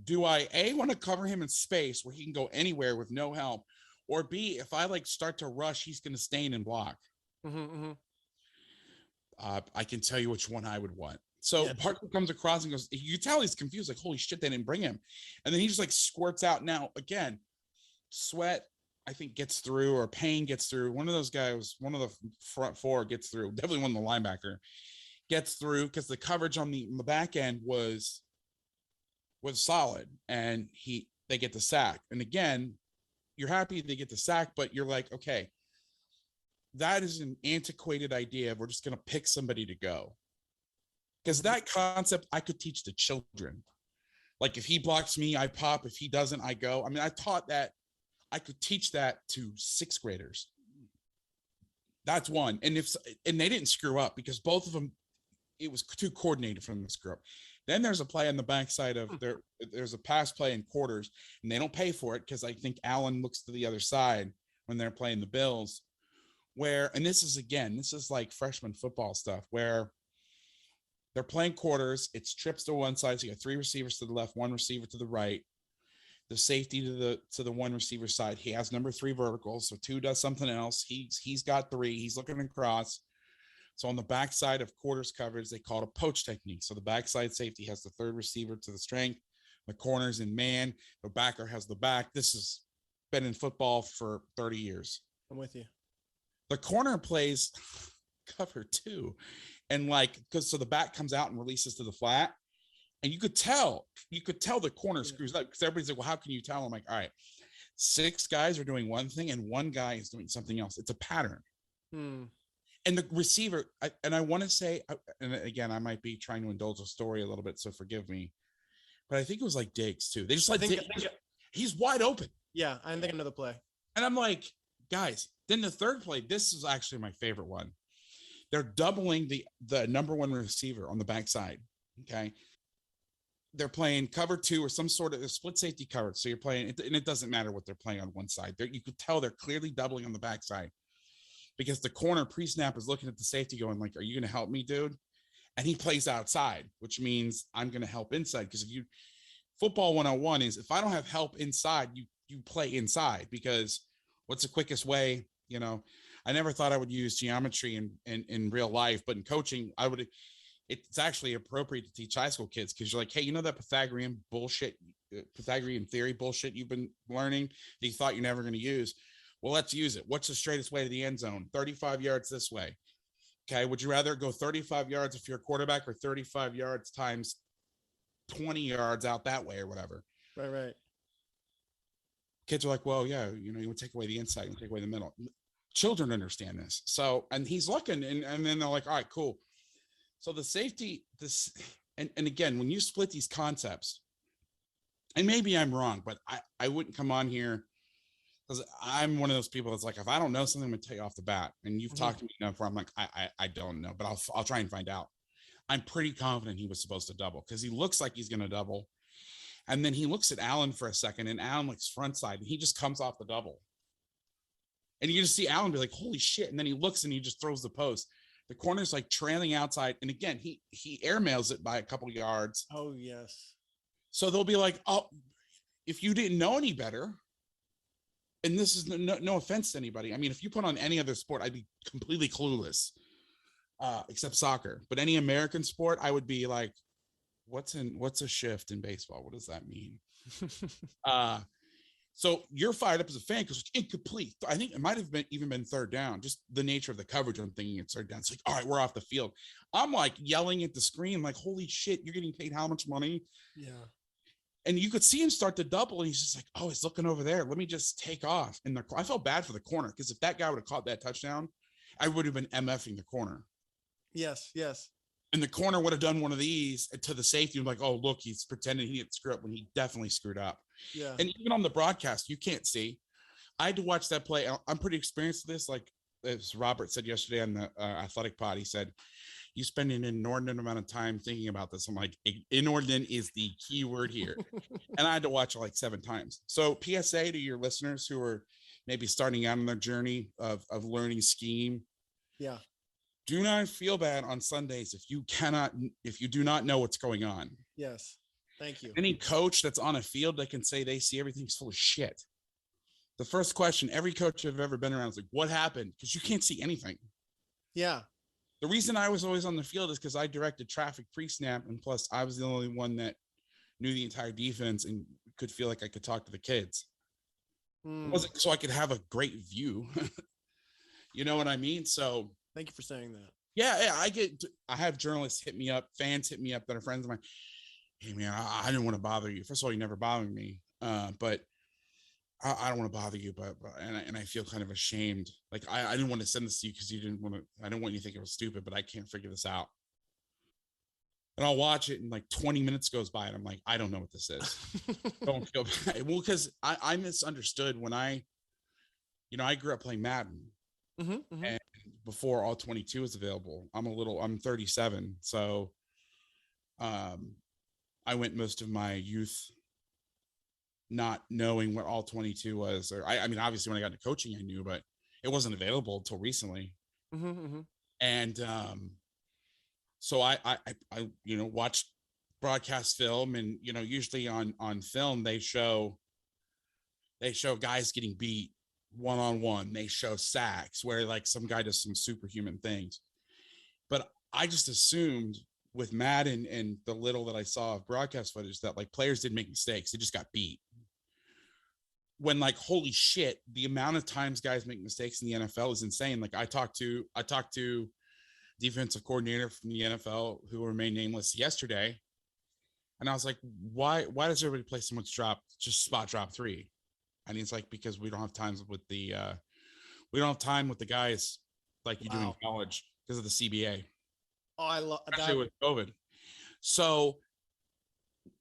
Do I want to cover him in space where he can go anywhere with no help? Or B, if I start to rush, he's going to stay in and block. I can tell you which one I would want. So Barkley comes across and goes, you tell he's confused, like, holy shit, they didn't bring him. And then he just squirts out. Now, again, Sweat, I think, gets through, or Payne gets through. One of those guys, one of the front four gets through. Definitely one of the linebacker gets through because the coverage on the back end was solid, and they get the sack. And again, you're happy they get the sack, but you're like, okay, that is an antiquated idea. We're just going to pick somebody to go. Because that concept I could teach the children. Like if he blocks me, I pop. If he doesn't, I go. I mean, I taught that. I could teach that to sixth graders. That's one. And they didn't screw up because both of them, it was too coordinated for them to screw up. Then there's a play on the backside of there's a pass play in quarters, and they don't pay for it because I think Allen looks to the other side when they're playing the Bills. And this is like freshman football stuff where they're playing quarters. It's trips to one side. So you got three receivers to the left, one receiver to the right. The safety to the one receiver side. He has number 3 vertical. So 2 does something else. He's got 3. He's looking across. So on the backside of quarters coverage, they call it a poach technique. So the backside safety has the 3rd receiver to the strength. The corners in man. The backer has the back. This has been in football for 30 years. I'm with you. The corner plays cover 2. And so the back comes out and releases to the flat. And you could tell the corner screws up because everybody's like, well, how can you tell? I'm like, all right, 6 guys are doing one thing and 1 guy is doing something else. It's a pattern. And the receiver, I want to say, and again, I might be trying to indulge a story a little bit, so forgive me, but I think it was like Diggs too. They just he's wide open. Yeah, I think another play. And I'm like, guys, then the 3rd play, this is actually my favorite one. They're doubling the number 1 receiver on the backside. Okay. They're playing cover 2 or some sort of a split safety coverage. So you're playing, and it doesn't matter what they're playing on one side. You could tell they're clearly doubling on the backside because the corner pre-snap is looking at the safety going like, are you going to help me, dude? And he plays outside, which means I'm going to help inside. Because football 101 is if I don't have help inside, you play inside because what's the quickest way? I never thought I would use geometry in real life, but in coaching, it's actually appropriate to teach high school kids because you're like, hey, that Pythagorean theory bullshit you've been learning that you thought you're never going to use? Well, let's use it. What's the straightest way to the end zone? 35 yards this way. Okay. Would you rather go 35 yards if you're a quarterback or 35 yards times 20 yards out that way or whatever? Right. Kids are like, well, yeah, you would take away the inside and take away the middle. Children understand this. So, and he's looking and then they're like, all right, cool. So the safety, and again, when you split these concepts and maybe I'm wrong, but I wouldn't come on here because I'm one of those people that's like, if I don't know something, I'm gonna tell you off the bat. And you've talked to me enough where I'm like, I don't know, but I'll try and find out. I'm pretty confident he was supposed to double because he looks like he's gonna double. And then he looks at Allen for a second, and Allen looks front side, and he just comes off the double. And you just see Allen be like, holy shit. And then he looks and he just throws the post. The corner's like trailing outside. And again, he airmails it by a couple yards. Oh, yes. So they'll be like, oh, if you didn't know any better, and this is no offense to anybody. I mean, if you put on any other sport, I'd be completely clueless, except soccer. But any American sport, I would be like, what's a shift in baseball? What does that mean? So you're fired up as a fan because it's incomplete. I think it might have even been third down. Just the nature of the coverage, I'm thinking it's third down. It's like, all right, we're off the field. I'm like yelling at the screen, like, holy shit, you're getting paid how much money? Yeah. And you could see him start to double, and he's just like, oh, he's looking over there. Let me just take off. And I felt bad for the corner because if that guy would have caught that touchdown, I would have been MFing the corner. Yes, yes. And the corner would have done one of these to the safety. Like, oh, look, he's pretending he didn't screw up when he definitely screwed up. Yeah. And even on the broadcast, you can't see. I had to watch that play. I'm pretty experienced with this. Like as Robert said yesterday on the athletic pod, he said, you spend an inordinate amount of time thinking about this. I'm like, inordinate is the key word here. And I had to watch it like 7 times. So PSA to your listeners who are maybe starting out on their journey of learning scheme. Yeah. Do not feel bad on Sundays if you do not know what's going on. Yes. Thank you. Any coach that's on a field that can say they see everything's full of shit. The first question every coach I've ever been around is like, what happened? Because you can't see anything. Yeah. The reason I was always on the field is because I directed traffic pre-snap, and plus I was the only one that knew the entire defense and could feel like I could talk to the kids. It wasn't so I could have a great view. You know what I mean? So thank you for saying that. Yeah, I have journalists hit me up, fans hit me up that are friends of mine. Hey man, I didn't want to bother you. First of all, you never bothered me, but I don't want to bother you. But I feel kind of ashamed. Like I didn't want to send this to you because you didn't want to. I didn't want you to think it was stupid, but I can't figure this out. And I'll watch it, and like 20 minutes goes by, and I'm like, I don't know what this is. Don't feel bad. Well, because I misunderstood when I grew up playing Madden. And before all 22 is available. I'm 37, so I went most of my youth not knowing what all 22 was. Or I mean, obviously when I got into coaching, I knew, but it wasn't available until recently. And so I watched broadcast film, and usually on film they show guys getting beat one-on-one. They show sacks where like some guy does some superhuman things. But I just assumed with Madden and the little that I saw of broadcast footage that like players didn't make mistakes. They just got beat. When like, holy shit, the amount of times guys make mistakes in the NFL is insane. Like I talked to defensive coordinator from the NFL who remained nameless yesterday. And I was like, why does everybody play so much just spot drop 3? And he's like, because we don't have time with the guys like you do in college because of the CBA. Oh, I love that with COVID. So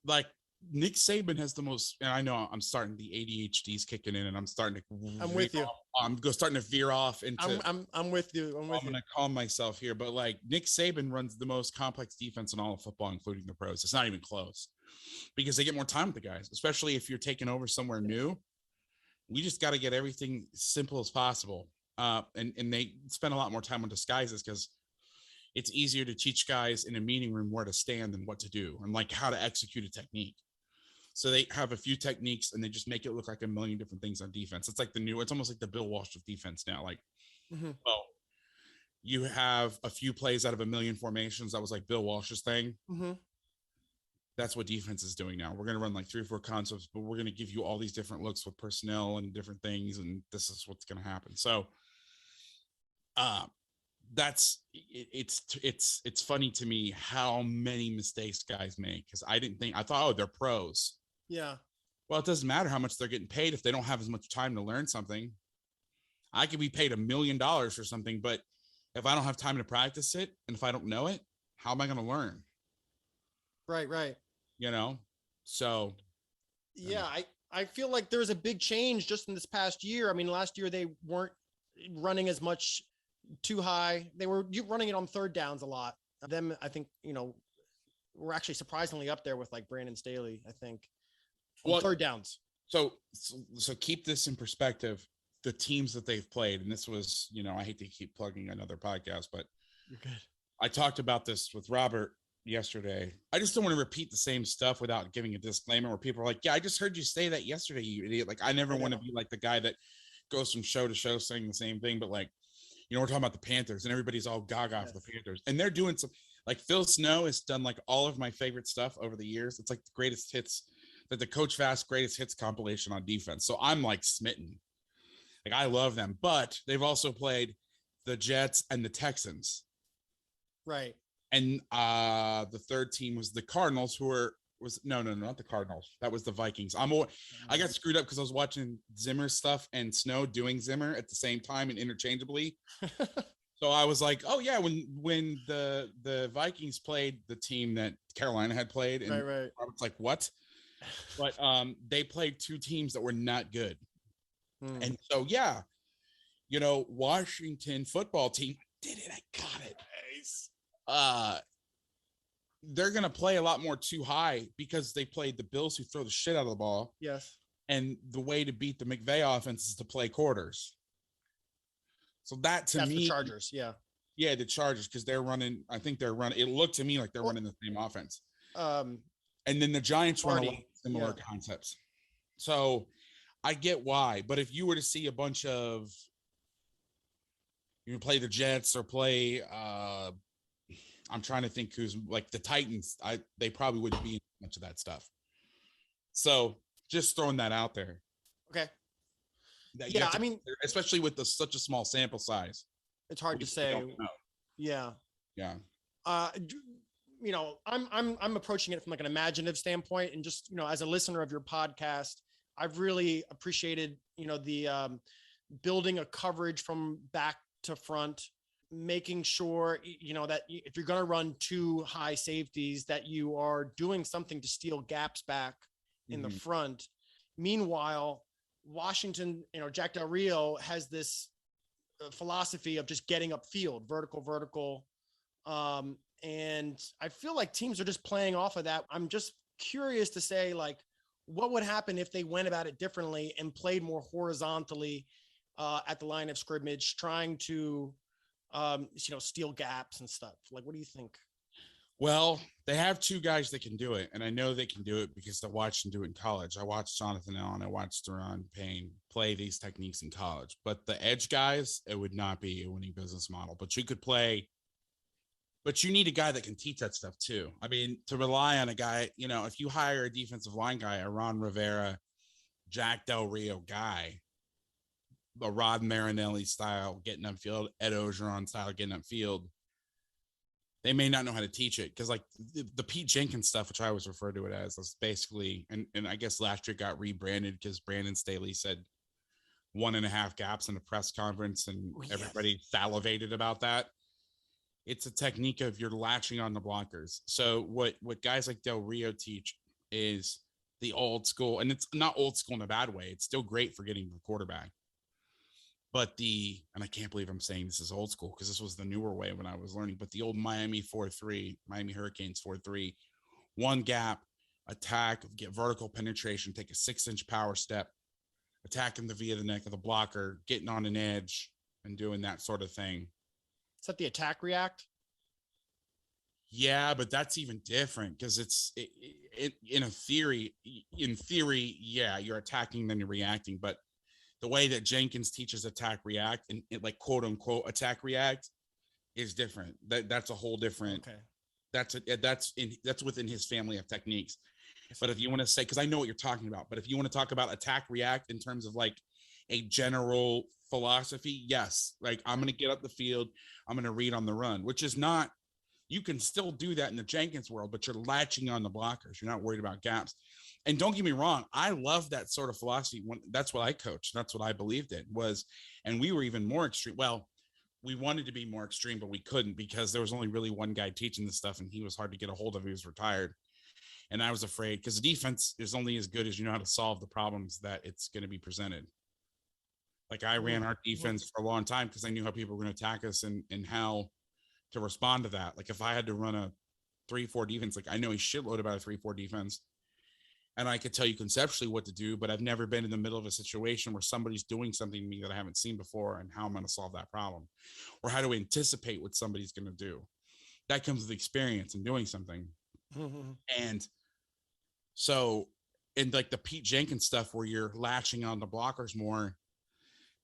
like Nick Saban has the most, and I know I'm starting, the ADHD's kicking in, and I'm starting to. I'm with you. I'm starting to veer off into. I'm with you. I'm going to calm myself here, but like Nick Saban runs the most complex defense in all of football, including the pros. It's not even close because they get more time with the guys, especially if you're taking over somewhere new. We just got to get everything simple as possible. And they spend a lot more time on disguises because it's easier to teach guys in a meeting room where to stand than what to do and like how to execute a technique. So they have a few techniques and they just make it look like a million different things on defense. It's like it's almost like the Bill Walsh of defense now. Like, well, you have a few plays out of a million formations. That was like Bill Walsh's thing. That's what defense is doing now. We're going to run like 3 or 4 concepts, but we're going to give you all these different looks with personnel and different things. And this is what's going to happen. So it's funny to me how many mistakes guys make. Cause I thought, oh, they're pros. Yeah. Well, it doesn't matter how much they're getting paid if they don't have as much time to learn something. I could be paid $1 million for something, but if I don't have time to practice it, and if I don't know it, how am I going to learn? Right. So Yeah, I feel like there's a big change just in this past year. I mean, last year they weren't running as much too high. They were running it on third downs a lot. Them, I think, we're actually surprisingly up there with like Brandon Staley, I think, on third downs. So keep this in perspective. The teams that they've played, and this was, I hate to keep plugging another podcast, but you're good. I talked about this with Robert yesterday. I just don't want to repeat the same stuff without giving a disclaimer where people are like, yeah, I just heard you say that yesterday, you idiot. Like, I never want to be like the guy that goes from show to show saying the same thing, but like, we're talking about the Panthers and everybody's all gaga for the Panthers, and they're doing some, like Phil Snow has done like all of my favorite stuff over the years. It's like the greatest hits, that the Coach Vass greatest hits compilation on defense. So I'm like smitten. Like, I love them, but they've also played the Jets and the Texans. Right. And the third team was the Cardinals, no, not the Cardinals. That was the Vikings. I got screwed up because I was watching Zimmer stuff and Snow doing Zimmer at the same time and interchangeably. So I was like, oh yeah, when the Vikings played the team that Carolina had played, and right. I was like, what? But they played two teams that were not good. And so, yeah, Washington football team did it. I got it. Nice. They're going to play a lot more too high because they played the Bills, who throw the shit out of the ball. Yes. And the way to beat the McVay offense is to play quarters. So that's me, the Chargers. Yeah. Yeah. The Chargers. Cause they're running, it looked to me like they're running the same offense. And then the Giants run a lot of similar concepts. So I get why, but if you were to see a bunch of, play the Jets or play, I'm trying to think who's like the Titans, they probably wouldn't be in much of that stuff. So just throwing that out there. Okay. Yeah, I mean, especially with such a small sample size, it's hard to say. Yeah. Yeah. I'm approaching it from like an imaginative standpoint, and just, as a listener of your podcast, I've really appreciated, the building a coverage from back to front, making sure, that if you're going to run two high safeties, that you are doing something to steal gaps back in the front. Meanwhile, Washington, Jack Del Rio has this philosophy of just getting upfield, vertical. And I feel like teams are just playing off of that. I'm just curious to say, like, what would happen if they went about it differently and played more horizontally at the line of scrimmage, trying to, steal gaps and stuff? Like, what do you think? Well, they have two guys that can do it, and I know they can do it because I watched them do it in college. I watched Jonathan Allen, I watched Deron Payne play these techniques in college. But the edge guys, it would not be a winning business model. But you could play, but you need a guy that can teach that stuff too. I mean, to rely on a guy, if you hire a defensive line guy, a Ron Rivera, Jack Del Rio guy, a Rod Marinelli style getting upfield, Ed Ogeron style getting upfield, they may not know how to teach it, because like the Pete Jenkins stuff, which I always refer to it as, is basically, and I guess last year got rebranded because Brandon Staley said 1.5 gaps in a press conference, and everybody salivated about that. It's a technique of you're latching on the blockers. So what guys like Del Rio teach is the old school, and it's not old school in a bad way. It's still great for getting the quarterback. But and I can't believe I'm saying this is old school because this was the newer way when I was learning, but the old Miami 4-3, Miami Hurricanes 4-3, one gap, attack, get vertical penetration, take a 6-inch power step, attacking the via the neck of the blocker, getting on an edge and doing that sort of thing. Is that the attack react? Yeah, but that's even different because in theory, yeah, you're attacking, then you're reacting. But the way that Jenkins teaches attack react and like quote unquote attack react is different. That's a whole different. Okay. That's within his family of techniques. But if you want to say, because I know what you're talking about, but if you want to talk about attack react in terms of like a general philosophy, yes, like I'm going to get up the field, I'm going to read on the run, which is not. You can still do that in the Jenkins world, but you're latching on the blockers. You're not worried about gaps. And don't get me wrong, I love that sort of philosophy. That's what I coached. That's what I believed in was, and we were even more extreme. Well, we wanted to be more extreme, but we couldn't because there was only really one guy teaching this stuff, and he was hard to get a hold of. He was retired. And I was afraid because the defense is only as good as you know how to solve the problems that it's going to be presented. Like I ran our defense for a long time because I knew how people were going to attack us and how to respond to that. Like if I had to run a 3-4 defense, like I know a shitload about a 3-4 defense, and I could tell you conceptually what to do, but I've never been in the middle of a situation where somebody's doing something to me that I haven't seen before and how I'm going to solve that problem or how to anticipate what somebody's going to do. That comes with experience and doing something. And so in like the Pete Jenkins stuff where you're latching on the blockers more,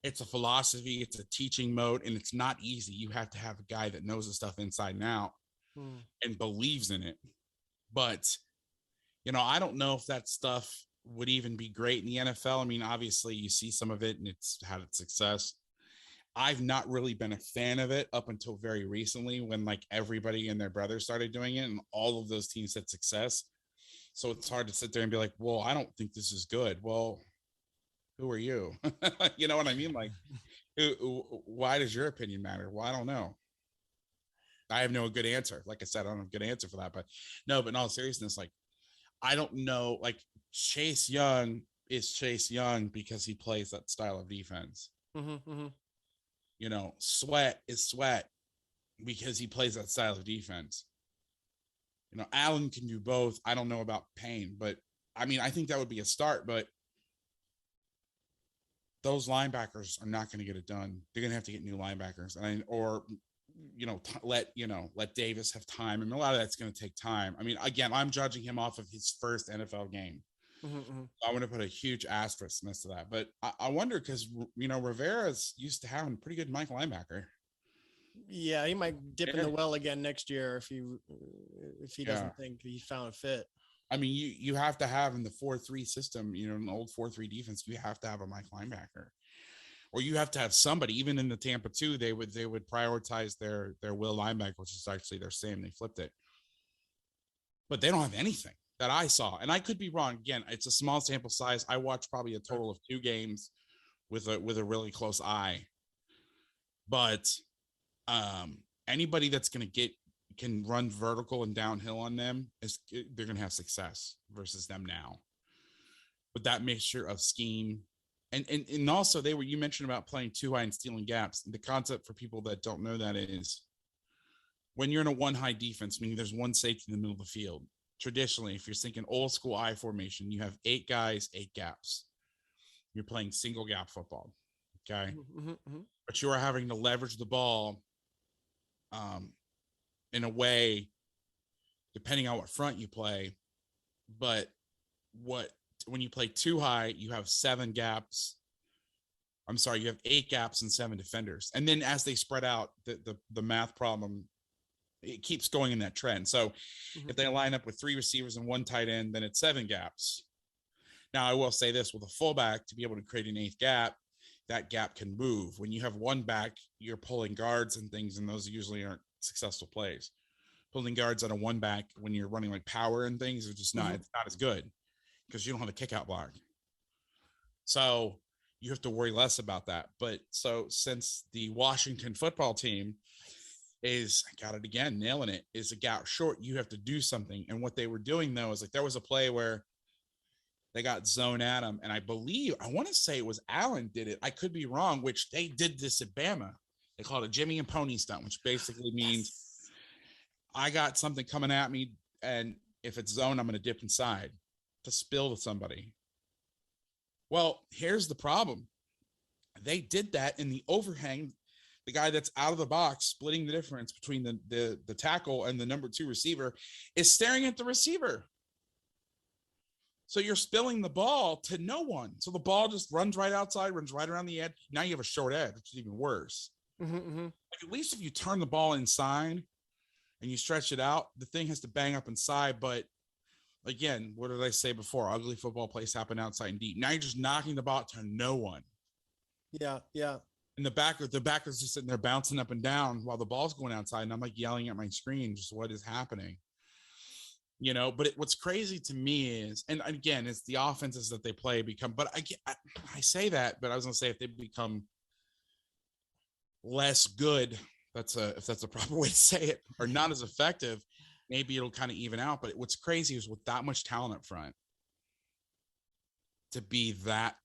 it's a philosophy, it's a teaching mode, and it's not easy. You have to have a guy that knows the stuff inside and out and believes in it. But, you know, I don't know if that stuff would even be great in the NFL. I mean, obviously you see some of it and it's had its success. I've not really been a fan of it up until very recently when like everybody and their brother started doing it and all of those teams had success. So it's hard to sit there and be like, well, I don't think this is good. Well, who are you? You know what I mean? Like, why does your opinion matter? Well, I don't know. I have no good answer. Like I said, I don't have a good answer for that. But no, but in all seriousness, like, I don't know. Like, Chase Young is Chase Young because he plays that style of defense. You know, Sweat is Sweat because he plays that style of defense. You know, Allen can do both. I don't know about Payne, but I mean, I think that would be a start, but those linebackers are not going to get it done. They're going to have to get new linebackers or, you know, let Davis have time. I mean, a lot of that's going to take time. I mean, again, I'm judging him off of his first NFL game. I want to put a huge asterisk next to that, but I wonder because, you know, Rivera's used to having a pretty good Mike linebacker. Yeah, he might dip in the well again next year if he doesn't think he found a fit. I mean, you have to have in the 4-3 system, you know, an old 4-3 defense, you have to have a Mike linebacker, or you have to have somebody. Even in the Tampa 2, they would prioritize their will linebacker, which is actually their same. They flipped it, but they don't have anything that I saw, and I could be wrong. Again, it's a small sample size. I watched probably a total of 2 games with a really close eye, but anybody that's going to can run vertical and downhill on them they're going to have success versus them now with that mixture of scheme and also you mentioned about playing too high and stealing gaps. The concept for people that don't know that is when you're in a 1 high defense, meaning there's 1 safety in the middle of the field. Traditionally, if you're thinking old school I formation, you have 8 guys, 8 gaps. You're playing single gap football. Okay. But you are having to leverage the ball in a way, depending on what front you play. But when you play too high, you have 7 gaps. I'm sorry, you have 8 gaps and 7 defenders. And then as they spread out, the math problem, it keeps going in that trend. So if they line up with 3 receivers and 1 tight end, then it's 7 gaps. Now, I will say this, with a fullback, to be able to create an 8th gap, that gap can move. When you have 1 back, you're pulling guards and things, and those usually aren't successful plays. Pulling guards on a 1 back when you're running like power and things is just not, it's not as good because you don't have a kick out block. So you have to worry less about that. But so since the Washington football team got it again, nailing it, is a gap short, you have to do something. And what they were doing though is like there was a play where they got zone at him, and I want to say it was Allen did it. I could be wrong, which they did this at Bama. They call it a Jimmy and Pony stunt, which basically means I got something coming at me, and if it's zone, I'm going to dip inside to spill to somebody. Well, here's the problem. They did that in the overhang. The guy that's out of the box, splitting the difference between the tackle and the number 2 receiver, is staring at the receiver. So you're spilling the ball to no one. So the ball just runs right outside, runs right around the edge. Now you have a short edge, which is even worse. Like at least if you turn the ball inside and you stretch it out, the thing has to bang up inside. But again, what did I say before? Ugly football plays happen outside and deep. Now you're just knocking the ball to no one. Yeah. And the backer's just sitting there bouncing up and down while the ball's going outside. And I'm like yelling at my screen, just what is happening? You know, but what's crazy to me is, and again, it's the offenses that they play but I say that, but I was going to say if they become less good, if that's a proper way to say it, or not as effective, maybe it'll kind of even out. But what's crazy is with that much talent up front, to be that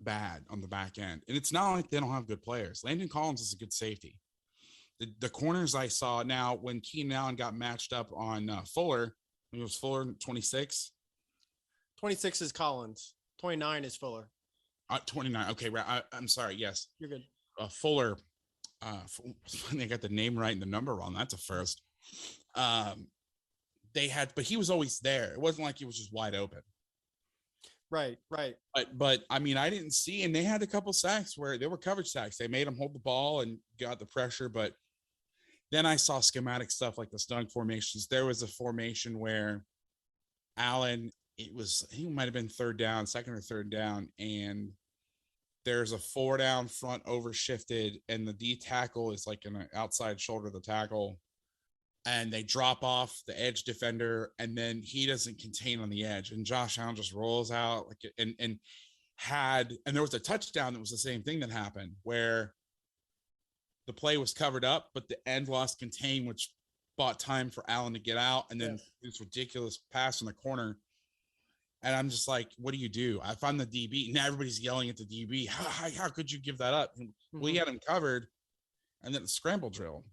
bad on the back end. And it's not like they don't have good players. Landon Collins is a good safety. The corners I saw now, when Keenan Allen got matched up on Fuller, it was Fuller 26. 26 is Collins. 29 is Fuller. 29. Okay, right. I'm sorry. Yes. You're good. Fuller. They got the name right and the number wrong. That's a first. They had, but he was always there. It wasn't like he was just wide open. Right. But I mean, I didn't see, and they had a couple sacks where they were coverage sacks. They made him hold the ball and got the pressure. But then I saw schematic stuff like the stunk formations. There was a formation where Allen, he might have been second or third down, and there's a 4 down front overshifted, and the D tackle is like an outside shoulder of the tackle, and they drop off the edge defender, and then he doesn't contain on the edge, and Josh Allen just rolls out like and there was a touchdown that was the same thing that happened where the play was covered up, but the end lost contain, which bought time for Allen to get out, and then this ridiculous pass in the corner. And I'm just like, what do? I find the DB, and everybody's yelling at the DB. How could you give that up? Mm-hmm. Well, he had him covered, and then the scramble drill.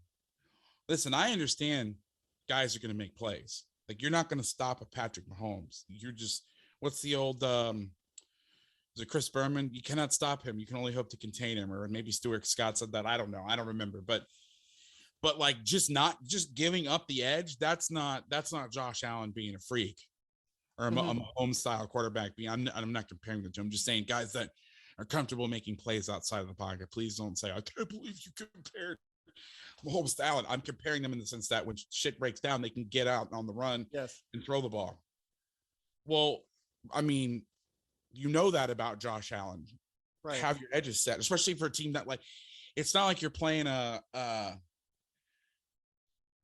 Listen, I understand guys are going to make plays. Like, you're not going to stop a Patrick Mahomes. You're just, what's the old, is it Chris Berman? You cannot stop him. You can only hope to contain him. Or maybe Stuart Scott said that. I don't know. I don't remember. But like, just giving up the edge, that's not Josh Allen being a freak. Or a Mahomes style quarterback. I'm not comparing them to. I'm just saying guys that are comfortable making plays outside of the pocket. Please don't say, I can't believe you compared Mahomes to Allen. I'm comparing them in the sense that when shit breaks down, they can get out on the run and throw the ball. Well, I mean, you know that about Josh Allen. Right. Have your edges set, especially for a team that, like, it's not like you're playing a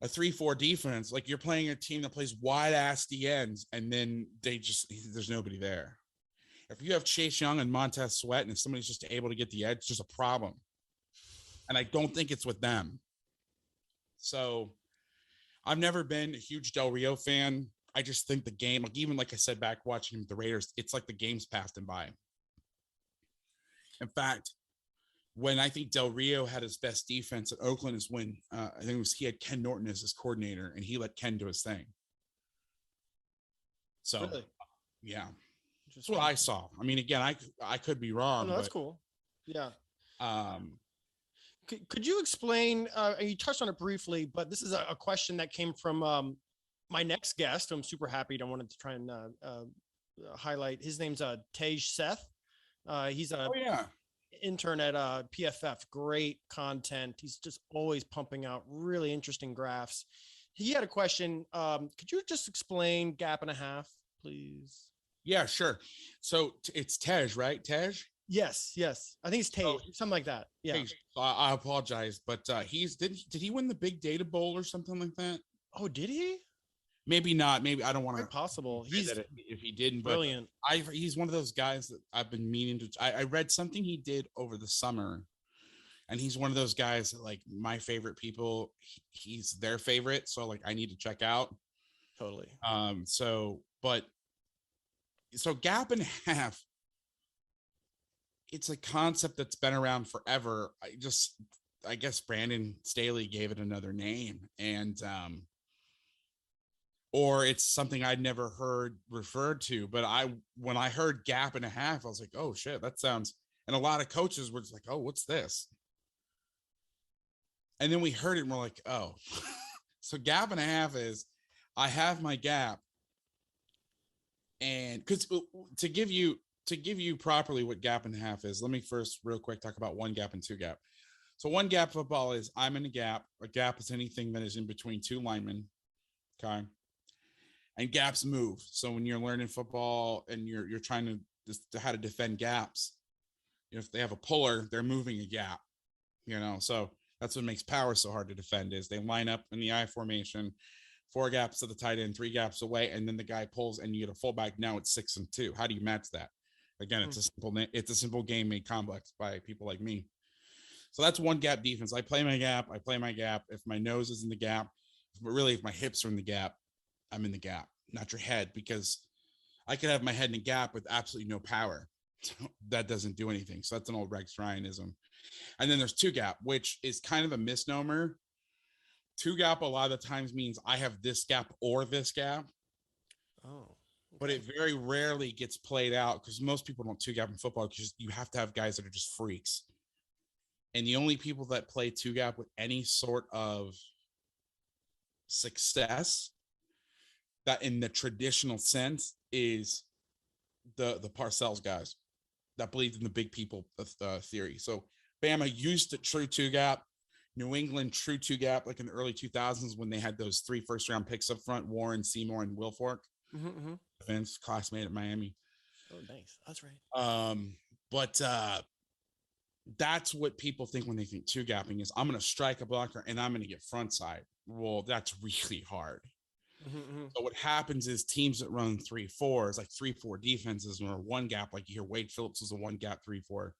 3-4 defense. Like, you're playing a team that plays wide ass DNs, and then there's nobody there. If you have Chase Young and Montez Sweat, and if somebody's just able to get the edge, there's a problem. And I don't think it's with them. So I've never been a huge Del Rio fan. I just think the game, like, even like I said, back watching him with the Raiders, it's like the game's passed him by. In fact, when I think Del Rio had his best defense at Oakland is when I think he had Ken Norton as his coordinator, and he let Ken do his thing. So, really? Yeah, that's what I saw. I mean, again, I could be wrong. No, that's cool. Yeah. Could you explain? You touched on it briefly, but this is a question that came from my next guest. I'm super happy. I wanted to try and highlight. His name's Tej Seth. He's a intern at PFF. Great content. He's just always pumping out really interesting graphs. He had a question. Could you just explain gap and a half, please? Yeah, sure. So it's Tej, right? Tej? Yes. I think it's Tej, something like that. Yeah. Tej. I apologize, but did he win the Big Data Bowl or something like that? Oh, did he? Maybe not. Maybe I don't want to. Possible. He's if he didn't. Brilliant. But he's one of those guys that I've been meaning to. I read something he did over the summer, and he's one of those guys that, like, my favorite people. He's their favorite, so, like, I need to check out. Totally. So gap and a half. It's a concept that's been around forever. I guess Brandon Staley gave it another name, and or it's something I'd never heard referred to. But when I heard gap and a half, I was like, oh shit, that sounds. And a lot of coaches were just like, oh, what's this? And then we heard it, and we're like, oh, so gap and a half is, I have my gap, and because to give you properly what gap and a half is, let me first real quick talk about one gap and two gap. So one gap football is I'm in a gap. A gap is anything that is in between two linemen. Okay. And gaps move. So when you're learning football and you're trying to how to defend gaps, if they have a puller, they're moving a gap, so that's what makes power so hard to defend is they line up in the I formation, 4 gaps to the tight end, 3 gaps away, and then the guy pulls and you get a fullback. Now it's 6 and 2. How do you match that? Again, it's a simple game made complex by people like me. So that's one gap defense. I play my gap. If my nose is in the gap, But really, if my hips are in the gap, I'm in the gap, not your head, because I could have my head in a gap with absolutely no power. So that doesn't do anything. So that's an old Rex Ryanism. And then there's two gap, which is kind of a misnomer. Two gap a lot of the times means I have this gap or this gap. Oh. Okay. But it very rarely gets played out because most people don't two gap in football because you have to have guys that are just freaks. And the only people that play two gap with any sort of success that in the traditional sense is the Parcells guys that believed in the big people theory. So Bama used to true two gap, New England true two gap, like in the early 2000s when they had those 3 first-round picks up front, Warren, Seymour, and Wilfork. Vince, classmate at Miami. Oh, nice. That's right. But that's what people think when they think two gapping is I'm going to strike a blocker and I'm going to get front side. Well, that's really hard. So what happens is teams that run 3-4 is like 3-4 defenses or one gap. Like you hear Wade Phillips was a one gap 3-4.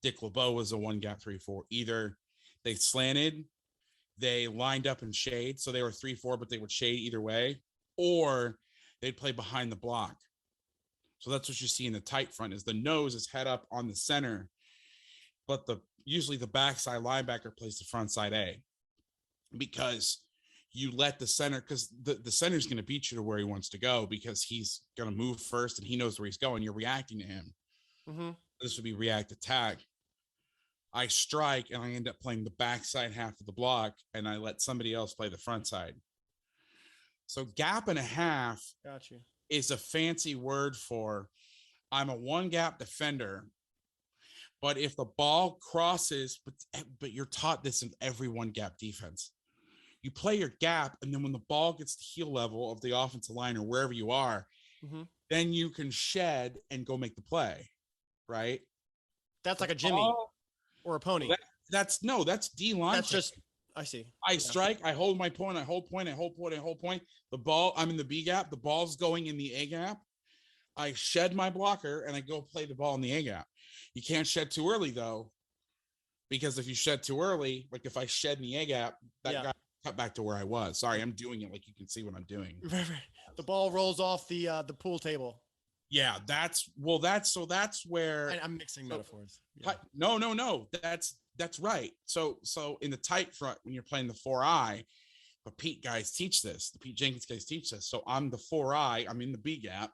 Dick LeBeau was a one gap 3-4. Either they slanted, they lined up in shade. So they were 3-4, but they would shade either way, or they'd play behind the block. So that's what you see in the tight front is the nose is head up on the center, but usually the backside linebacker plays the front side A because you let the center, because the center is going to beat you to where he wants to go because he's going to move first and he knows where he's going. You're reacting to him. This would be react attack. I strike and I end up playing the backside half of the block and I let somebody else play the front side. So gap and a half is a fancy word for I'm a one gap defender, but if the ball crosses, but you're taught this in every one gap defense. You play your gap, and then when the ball gets to heel level of the offensive line or wherever you are, then you can shed and go make the play, right? That's like a Jimmy or a pony. That's D-line. That's just, I see. I strike, I hold my point, I hold point, I hold point, I hold point. The ball, I'm in the B gap, the ball's going in the A gap. I shed my blocker, and I go play the ball in the A gap. You can't shed too early, though, because if you shed too early, like if I shed in the A gap, that guy cut back to where I was. Sorry, I'm doing it like you can see what I'm doing. The ball rolls off the pool table. Yeah, that's where I'm mixing metaphors. Yeah. No. That's right. So in the tight front when you're playing the 4-eye, but Pete guys teach this. The Pete Jenkins guys teach this. So I'm the 4-eye. I'm in the B gap.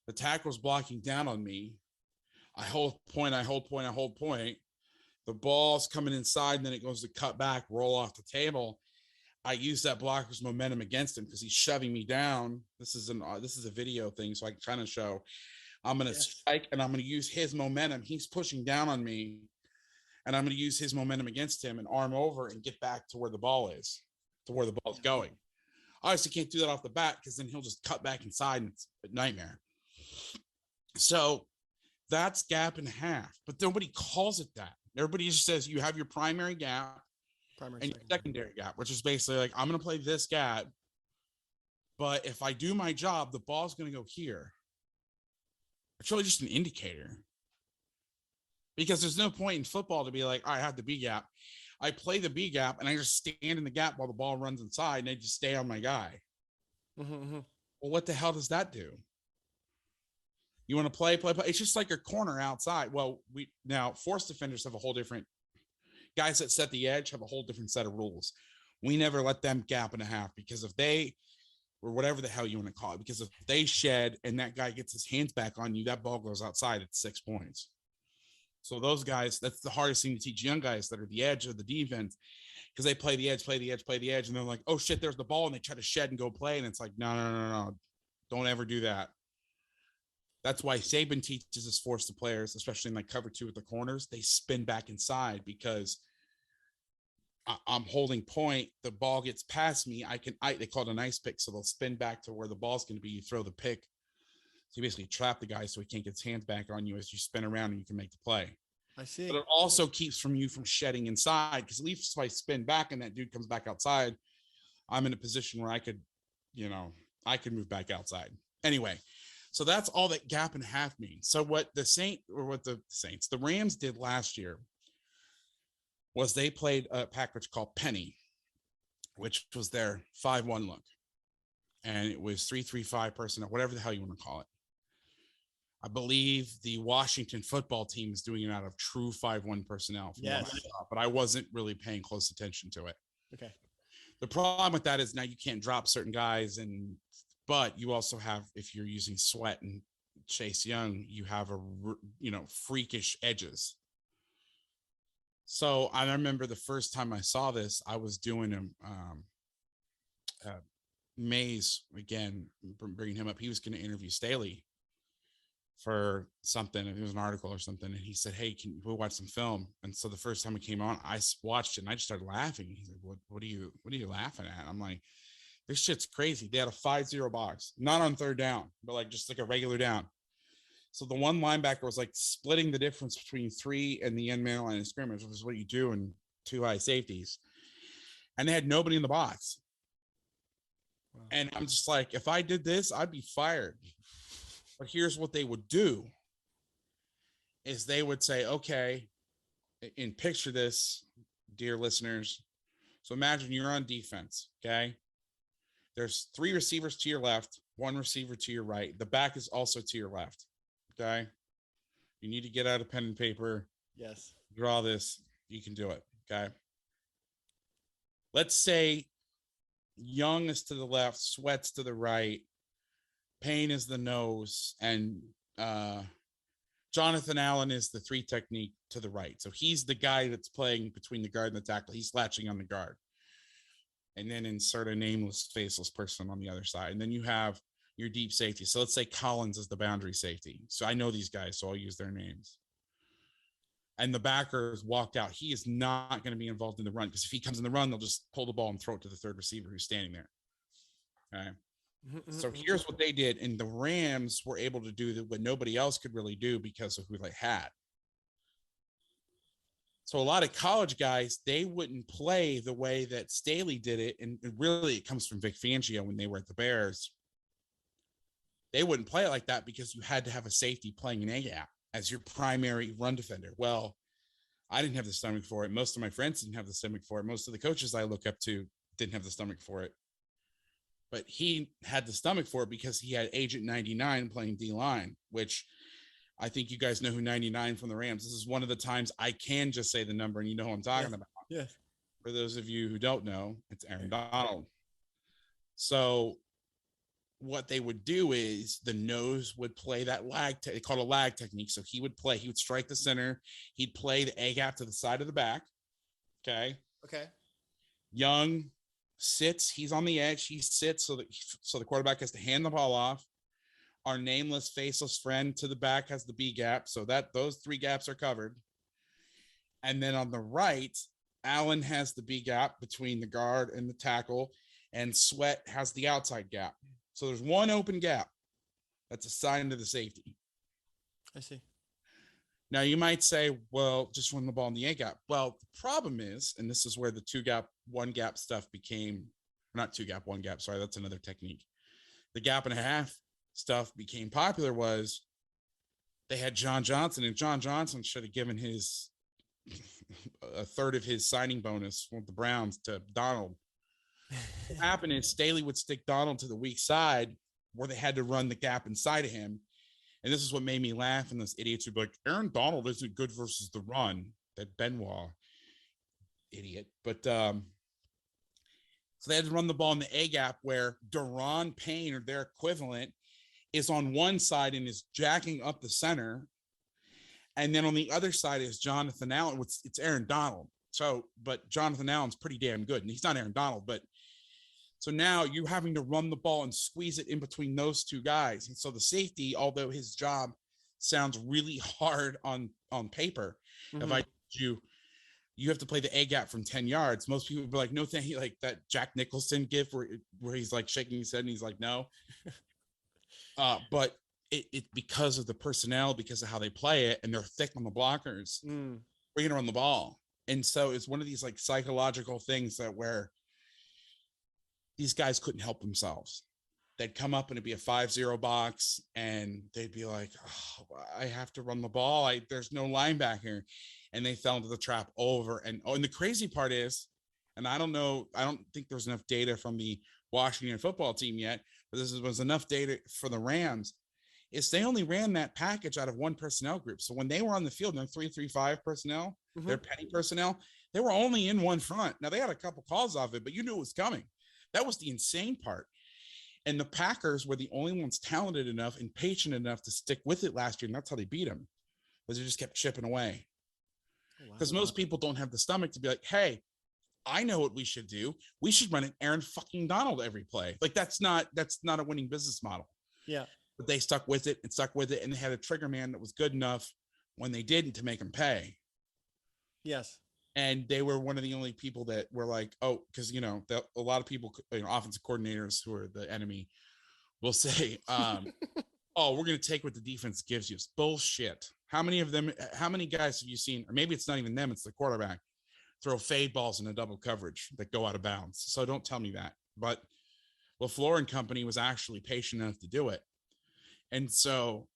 The tackle's blocking down on me. I hold point. The ball's coming inside, and then it goes to cut back, roll off the table. I use that blocker's momentum against him because he's shoving me down. This is a video thing, so I can kind of show. I'm going to strike, and I'm going to use his momentum. He's pushing down on me, and I'm going to use his momentum against him and arm over and get back to where the ball is, to where the ball's going. Obviously, can't do that off the bat because then he'll just cut back inside, and it's a nightmare. So that's gap and a half, but nobody calls it that. Everybody just says you have your primary gap and your secondary gap, which is basically like, I'm going to play this gap, but if I do my job, the ball's going to go here. It's really just an indicator because there's no point in football to be like, I have the B gap. I play the B gap and I just stand in the gap while the ball runs inside and I just stay on my guy. Well, what the hell does that do? You want to play. It's just like a corner outside. Well, now force defenders have a whole different, guys that set the edge have a whole different set of rules. We never let them gap and a half because if they, or whatever the hell you want to call it, because if they shed and that guy gets his hands back on you, that ball goes outside at 6 points. So those guys, that's the hardest thing to teach young guys that are the edge of the defense because they play the edge. And they're like, oh shit, there's the ball. And they try to shed and go play. And it's like, no. Don't ever do that. That's why Saban teaches us force the players, especially in like cover 2 with the corners. They spin back inside because I'm holding point. The ball gets past me. They call it an ice pick. So they'll spin back to where the ball's going to be. You throw the pick. So you basically trap the guy so he can't get his hands back on you as you spin around and you can make the play. I see. But it also keeps you from shedding inside because at least if I spin back and that dude comes back outside, I'm in a position where I could move back outside. Anyway. So that's all that gap and a half means. So what the Rams did last year was they played a package called Penny. which was their 5-1 look. And it was 3-3-5 personnel, whatever the hell you want to call it. I believe the Washington football team is doing it out of true 5-1 personnel from what I saw, but I wasn't really paying close attention to it. Okay. The problem with that is now you can't drop certain guys, but you also have, if you're using Sweat and Chase Young, you have freakish edges. So I remember the first time I saw this, I was doing Mays again, bringing him up. He was going to interview Staley for something. It was an article or something, and he said, "Hey, can we watch some film?" And so the first time it came on, I watched it and I just started laughing. He's like, "What are you laughing at?" I'm like, "This shit's crazy." They had a 5-0 box, not on third down, but like just like a regular down. So the one linebacker was like splitting the difference between 3 and the end man line of scrimmage, which is what you do in 2 high safeties. And they had nobody in the box. Wow. And I'm just like, if I did this, I'd be fired. But here's what they would do is they would say, okay, and picture this, dear listeners. So imagine you're on defense, okay? There's 3 receivers to your left, 1 receiver to your right. The back is also to your left, okay? You need to get out a pen and paper. Yes. Draw this. You can do it, okay? Let's say Young is to the left, Sweat's to the right, Payne is the nose, and Jonathan Allen is the 3 technique to the right. So he's the guy that's playing between the guard and the tackle. He's latching on the guard. And then insert a nameless, faceless person on the other side. And then you have your deep safety. So let's say Collins is the boundary safety. So I know these guys, so I'll use their names. And the backers walked out. He is not going to be involved in the run because if he comes in the run, they'll just pull the ball and throw it to the third receiver who's standing there. Okay. So here's what they did. And the Rams were able to do what nobody else could really do because of who they had. So a lot of college guys, they wouldn't play the way that Staley did it. And really it comes from Vic Fangio when they were at the Bears. They wouldn't play it like that because you had to have a safety playing an A-gap as your primary run defender. Well, I didn't have the stomach for it. Most of my friends didn't have the stomach for it. Most of the coaches I look up to didn't have the stomach for it. But he had the stomach for it because he had Agent 99 playing D-line, which I think you guys know who 99 from the Rams. This is one of the times I can just say the number and you know who I'm talking about. Yes. For those of you who don't know, it's Aaron Donald. So what they would do is the nose would play that lag. They call it a lag technique. So he would strike the center. He'd play the A-gap to the side of the back. Okay. Young sits. He's on the edge. He sits so the quarterback has to hand the ball off. Our nameless, faceless friend to the back has the B gap. So that those 3 gaps are covered. And then on the right, Allen has the B gap between the guard and the tackle, and Sweat has the outside gap. So there's one open gap that's assigned to the safety. I see. Now you might say, well, just run the ball in the A gap. Well, the problem is, and this is where the 2 gap, 1 gap stuff became, not 2 gap, 1 gap. Sorry, that's another technique. The gap and a half stuff became popular was they had John Johnson, and John Johnson should have given a third of his signing bonus with the Browns to Donald. What happened is Staley would stick Donald to the weak side where they had to run the gap inside of him. And this is what made me laugh. And those idiots would be like, Aaron Donald isn't good versus the run. That Benoit idiot. But so they had to run the ball in the A gap where Deron Payne or their equivalent is on one side and is jacking up the center. And then on the other side is Jonathan Allen. It's Aaron Donald. So, but Jonathan Allen's pretty damn good. And he's not Aaron Donald, but so now you're having to run the ball and squeeze it in between those 2 guys. And so the safety, although his job sounds really hard on paper, if I you have to play the A gap from 10 yards. Most people would be like, no, thank you. Like that Jack Nicholson gif where he's like shaking his head and he's like, no. But it because of the personnel, because of how they play it, and they're thick on the blockers, we're going to run the ball. And so it's one of these like psychological things that where these guys couldn't help themselves. They'd come up and it'd be a 5-0 box and they'd be like, oh, I have to run the ball. There's no linebacker. And they fell into the trap over. And the crazy part is and I don't think there's enough data from the Washington football team yet, but this was enough data for the Rams, is they only ran that package out of one personnel group. So when they were on the field, their 3-3-5 personnel, their penny personnel, they were only in one front. Now they had a couple calls off it, but you knew it was coming. That was the insane part. And the Packers were the only ones talented enough and patient enough to stick with it last year. And that's how they beat them, because they just kept chipping away. Because most people don't have the stomach to be like, hey, I know what we should do. We should run an Aaron fucking Donald every play. Like that's not a winning business model. Yeah. But they stuck with it, and they had a trigger man that was good enough when they didn't to make them pay. Yes. And they were one of the only people that were like, oh, because, a lot of people, offensive coordinators who are the enemy will say, oh, we're going to take what the defense gives you. It's bullshit. How many guys have you seen, or maybe it's not even them, it's the quarterback, throw fade balls in a double coverage that go out of bounds? So don't tell me that. But LaFleur and company was actually patient enough to do it. And so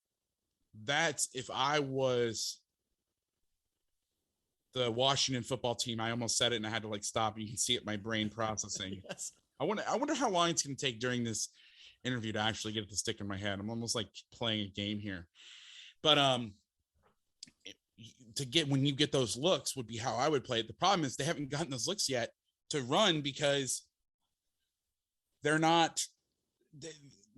that's, if I was the Washington football team, I almost said it and I had to stop. You can see it, my brain processing. Yes. I wonder how long it's going to take during this interview to actually get it to stick in my head. I'm almost like playing a game here. But when you get those looks would be how I would play it. The problem is they haven't gotten those looks yet to run, because they're not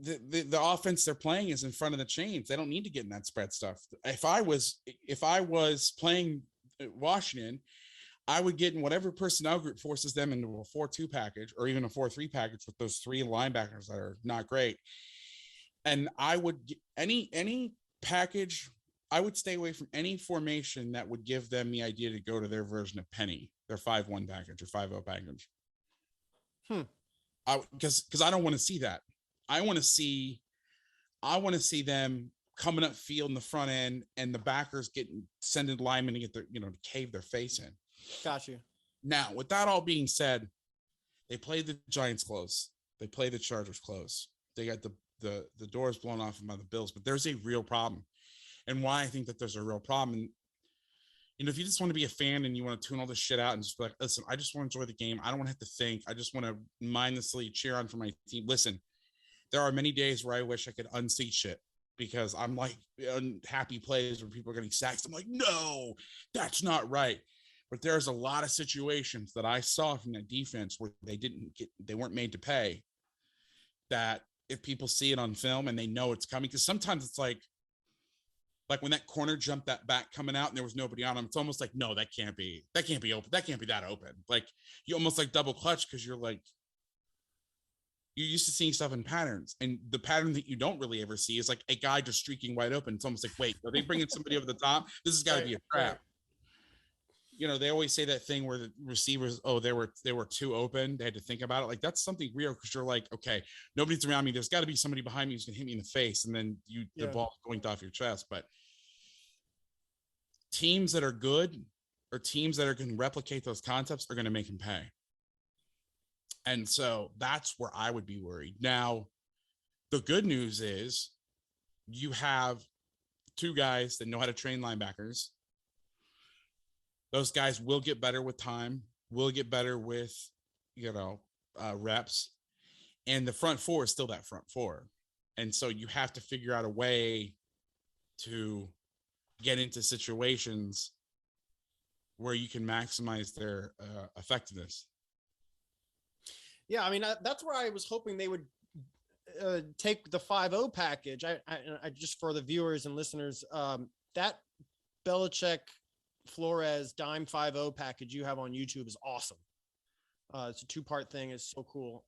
the offense they're playing is in front of the chains. They don't need to get in that spread stuff. If I was playing Washington, I would get in whatever personnel group forces them into a 4-2 package or even a 4-3 package with those three linebackers that are not great. And I would get any package. I would stay away from any formation that would give them the idea to go to their version of penny, their 5-1 package or 5-0 package. Because I don't want to see that. I want to see them coming up field in the front end and the backers sending linemen to get their, to cave their face in. Got you. Now, with that all being said, they played the Giants close. They played the Chargers close. They got the doors blown off by the Bills, but there's a real problem. And why I think that there's a real problem. And, if you just want to be a fan and you want to tune all this shit out and just be like, listen, I just want to enjoy the game. I don't want to have to think. I just want to mindlessly cheer on for my team. Listen, there are many days where I wish I could unseat shit, because I'm like unhappy plays where people are getting sacks. I'm like, no, that's not right. But there's a lot of situations that I saw from that defense where they weren't made to pay, that if people see it on film and they know it's coming, because sometimes it's like when that corner jumped that back coming out and there was nobody on him, it's almost like, no, that can't be open. That can't be that open. Like you almost double clutch, because you're used to seeing stuff in patterns, and the pattern that you don't really ever see is like a guy just streaking wide open. It's almost like, wait, are they bringing somebody over the top? This has got to be a trap. Right. They always say that thing where the receivers, they were too open. They had to think about it. Like that's something real, because you're like, okay, nobody's around me. There's got to be somebody behind me who's gonna hit me in the face, and then the ball going off your chest. But teams that are good, or teams that are going to replicate those concepts, are going to make them pay. And so that's where I would be worried. Now, the good news is you have two guys that know how to train linebackers. Those guys will get better with time, will get better with, reps. And the front four is still that front four. And so you have to figure out a way to get into situations where you can maximize their effectiveness. Yeah, I mean, that's where I was hoping they would take the 5-0 package. I just, for the viewers and listeners, that Belichick Flores dime 5-0 package you have on YouTube is awesome. It's a 2-part thing. It's so cool.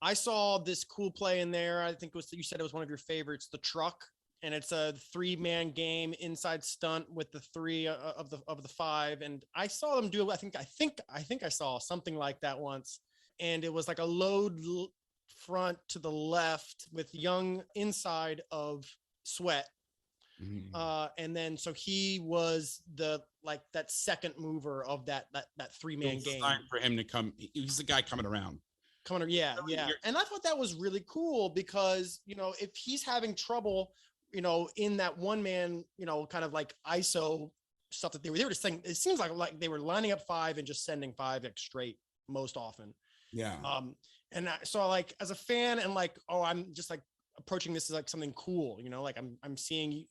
I saw this cool play in there. I think you said it was one of your favorites, the truck. And it's a 3-man game, inside stunt with the 3 of the 5. And I saw them do, I think I saw something like that once. And it was like a load front to the left with Young inside of Sweat. Mm-hmm. And then, so he was that second mover of that 3-man game. Time for him to come. He's the guy coming around. Yeah. And I thought that was really cool, because, if he's having trouble, in that 1-man, kind of like ISO stuff that they were just saying. It seems like they were lining up 5 and just sending 5 like straight most often. Yeah. And so like as a fan and like, oh, I'm just like approaching this as like something cool, you know, like I'm seeing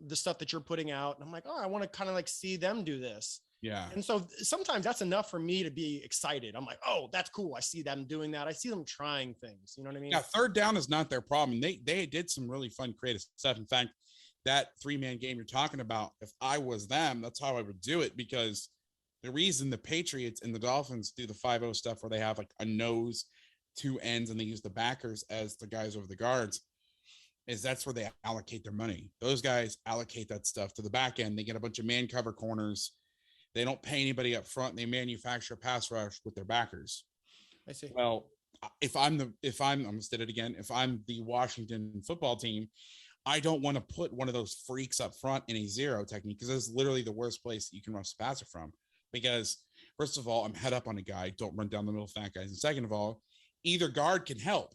the stuff that you're putting out and I'm like, oh, I want to kind of like see them do this. Yeah. And so sometimes that's enough for me to be excited. I'm like, oh, that's cool. I see them doing that. I see them trying things. You know what I mean? Yeah. Third down is not their problem. They did some really fun creative stuff. In fact, that 3-man game you're talking about, if I was them, that's how I would do it, because the reason the Patriots and the Dolphins do the 5-0 stuff where they have like a nose, 2 ends, and they use the backers as the guys over the guards is that's where they allocate their money. Those guys allocate that stuff to the back end. They get a bunch of man cover corners. They don't pay anybody up front. They manufacture a pass rush with their backers. I see. Well, if I'm going to say it again, if I'm the Washington football team, I don't want to put one of those freaks up front in a zero technique, because that's literally the worst place that you can rush a passer from. Because first of all, I'm head up on a guy. Don't run down the middle fat guys. And second of all, either guard can help.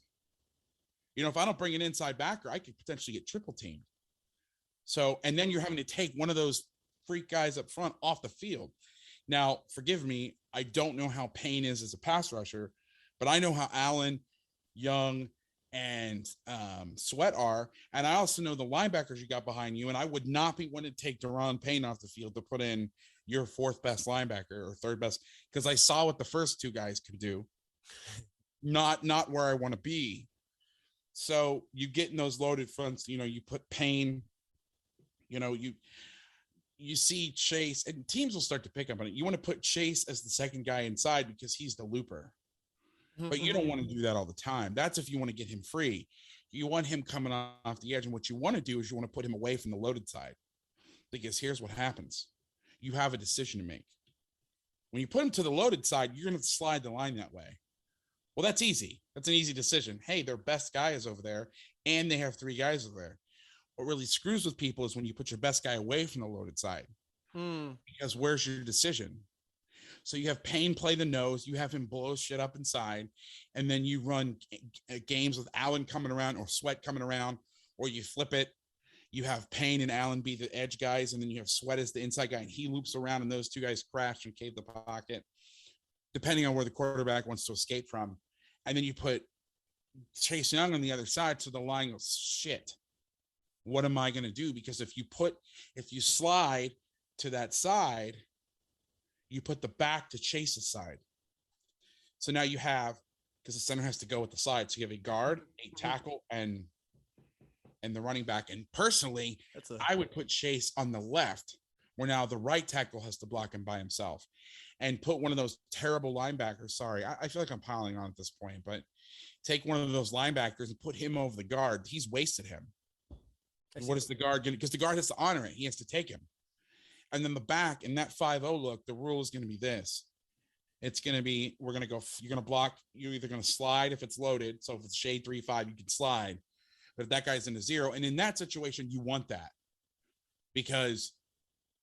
You know, if I don't bring an inside backer, I could potentially get triple teamed. So, and then you're having to take one of those freak guys up front off the field. Now, forgive me, I don't know how Payne is as a pass rusher, but I know how Allen, Young, and Sweat are. And I also know the linebackers you got behind you. And I would not be wanting to take Daron Payne off the field to put in your 4th best linebacker or 3rd best, because I saw what the first 2 guys could do. Not where I want to be. So you get in those loaded fronts, you know, you put Payne, you know, you see Chase, and teams will start to pick up on it. You want to put Chase as the second guy inside because he's the looper. But you don't want to do that all the time. That's if you want to get him free. You want him coming off the edge. And what you want to do is you want to put him away from the loaded side. Because here's what happens. You have a decision to make. When you put him to the loaded side, you're going to slide the line that way. Well, that's easy. That's an easy decision. Hey, their best guy is over there, and they have 3 guys over there. What really screws with people is when you put your best guy away from the loaded side. Because where's your decision? So you have Payne play the nose, you have him blow shit up inside, and then you run games with Allen coming around or Sweat coming around, or you flip it. You have Payne and Allen be the edge guys, and then you have Sweat as the inside guy, and he loops around, and those 2 guys crash and cave the pocket, depending on where the quarterback wants to escape from. And then you put Chase Young on the other side, so the line goes, shit, what am I going to do? Because if you slide to that side, you put the back to Chase's side. So now you have, because the center has to go with the side, so you have a guard, a tackle, and the running back. And personally, I would put Chase on the left, where now the right tackle has to block him by himself, and put one of those terrible linebackers. Sorry, I feel like I'm piling on at this point, but take one of those linebackers and put him over the guard. He's wasted him. And what is the guard going to, because the guard has to honor it. He has to take him. And then the back in that 5-0 look, the rule is going to be this. It's going to be, you're going to block. You're either going to slide if it's loaded. So if it's shade 3-5, you can slide. But if that guy's in a 0, and in that situation, you want that, because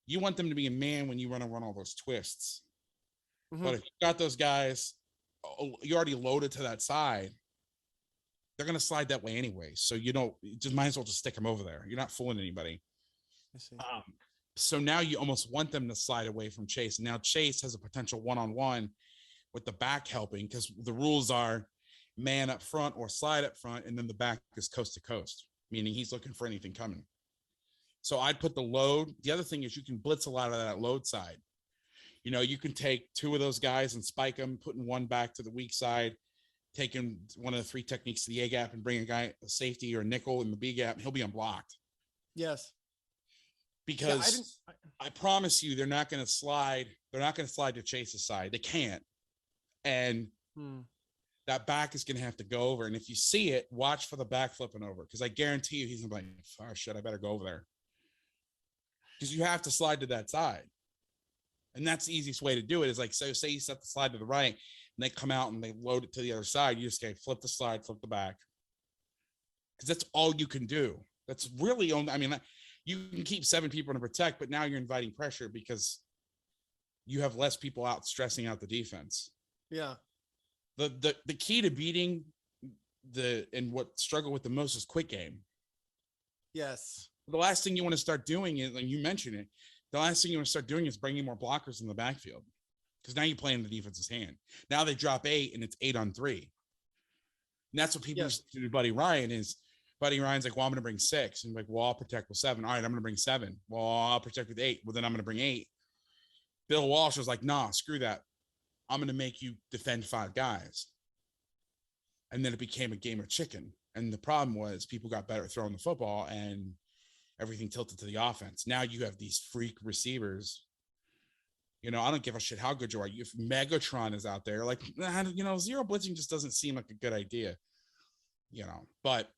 you want them to be a man when you run all those twists. But if you got those guys, you already loaded to that side, they're going to slide that way anyway. So you just might as well just stick them over there. You're not fooling anybody. I see. So now you almost want them to slide away from Chase. Now Chase has a potential one-on-one with the back helping, because the rules are man up front or slide up front, and then the back is coast to coast, meaning he's looking for anything coming. So I'd put the load. The other thing is you can blitz a lot of that load side. You know, you can take 2 of those guys and spike them, putting one back to the weak side, taking one of the 3 techniques to the A gap and bring a safety or a nickel in the B gap. He'll be unblocked. Yes. Because I promise you, they're not going to slide. They're not going to slide to Chase's side. They can't. And that back is going to have to go over. And if you see it, watch for the back flipping over, because I guarantee you he's going to be like, oh, shit, I better go over there. Because you have to slide to that side. And that's the easiest way to do it is like, so say you set the slide to the right and they come out and they load it to the other side. You just get flip the slide, flip the back. Because that's all you can do. That's really only, I mean, you can keep 7 people to protect, but now you're inviting pressure because you have less people out stressing out the defense. Yeah. The key to beating and what struggle with the most is quick game. Yes. The last thing you want to start doing is, and you mentioned it, the last thing you want to start doing is bringing more blockers in the backfield, because now you play in the defense's hand. Now they drop 8 and it's 8-on-3. And that's what people used to do to Buddy Ryan is Buddy Ryan's like, well, I'm going to bring 6. And like, well, I'll protect with 7. All right, I'm going to bring 7. Well, I'll protect with 8. Well, then I'm going to bring 8. Bill Walsh was like, nah, screw that. I'm going to make you defend 5 guys. And then it became a game of chicken. And the problem was people got better at throwing the football and everything tilted to the offense. Now you have these freak receivers. You know, I don't give a shit how good you are. If Megatron is out there, like, you know, zero blitzing just doesn't seem like a good idea, you know, but,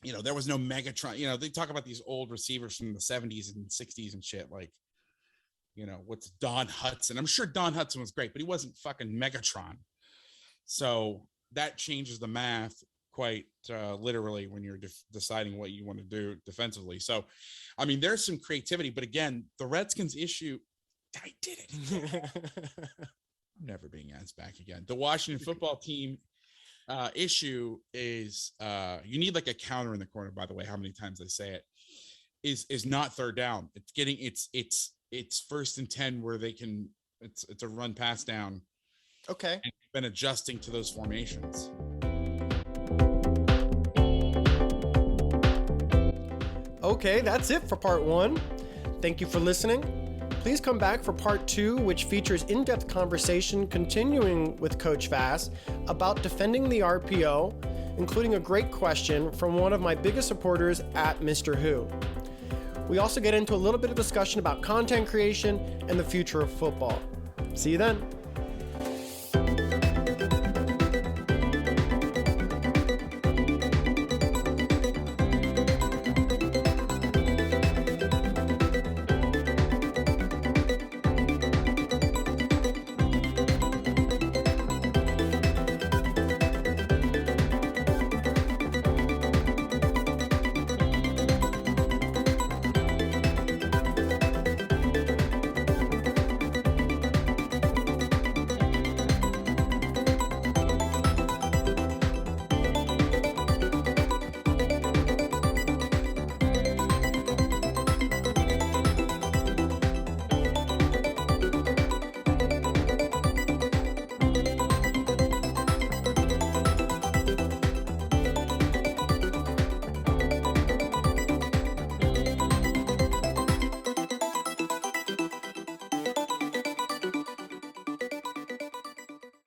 you know, there was no Megatron. You know, they talk about these old receivers from the 70s and 60s and shit, like, you know, what's Don Hudson? I'm sure Don Hudson was great, but he wasn't fucking Megatron. So that changes the math quite literally when you're deciding what you want to do defensively. So, I mean, there's some creativity, but again, the Redskins issue, I did it. I'm never being asked back again. The Washington football team issue is you need like a counter in the corner, by the way, how many times I say it, is not third down. It's getting it's 1st and 10 where they can it's a run pass down. Okay. And they've been adjusting to those formations. Okay, that's it for part 1. Thank you for listening. Please come back for part 2, which features in-depth conversation continuing with Coach Vass about defending the RPO, including a great question from one of my biggest supporters at Mr. Who. We also get into a little bit of discussion about content creation and the future of football. See you then.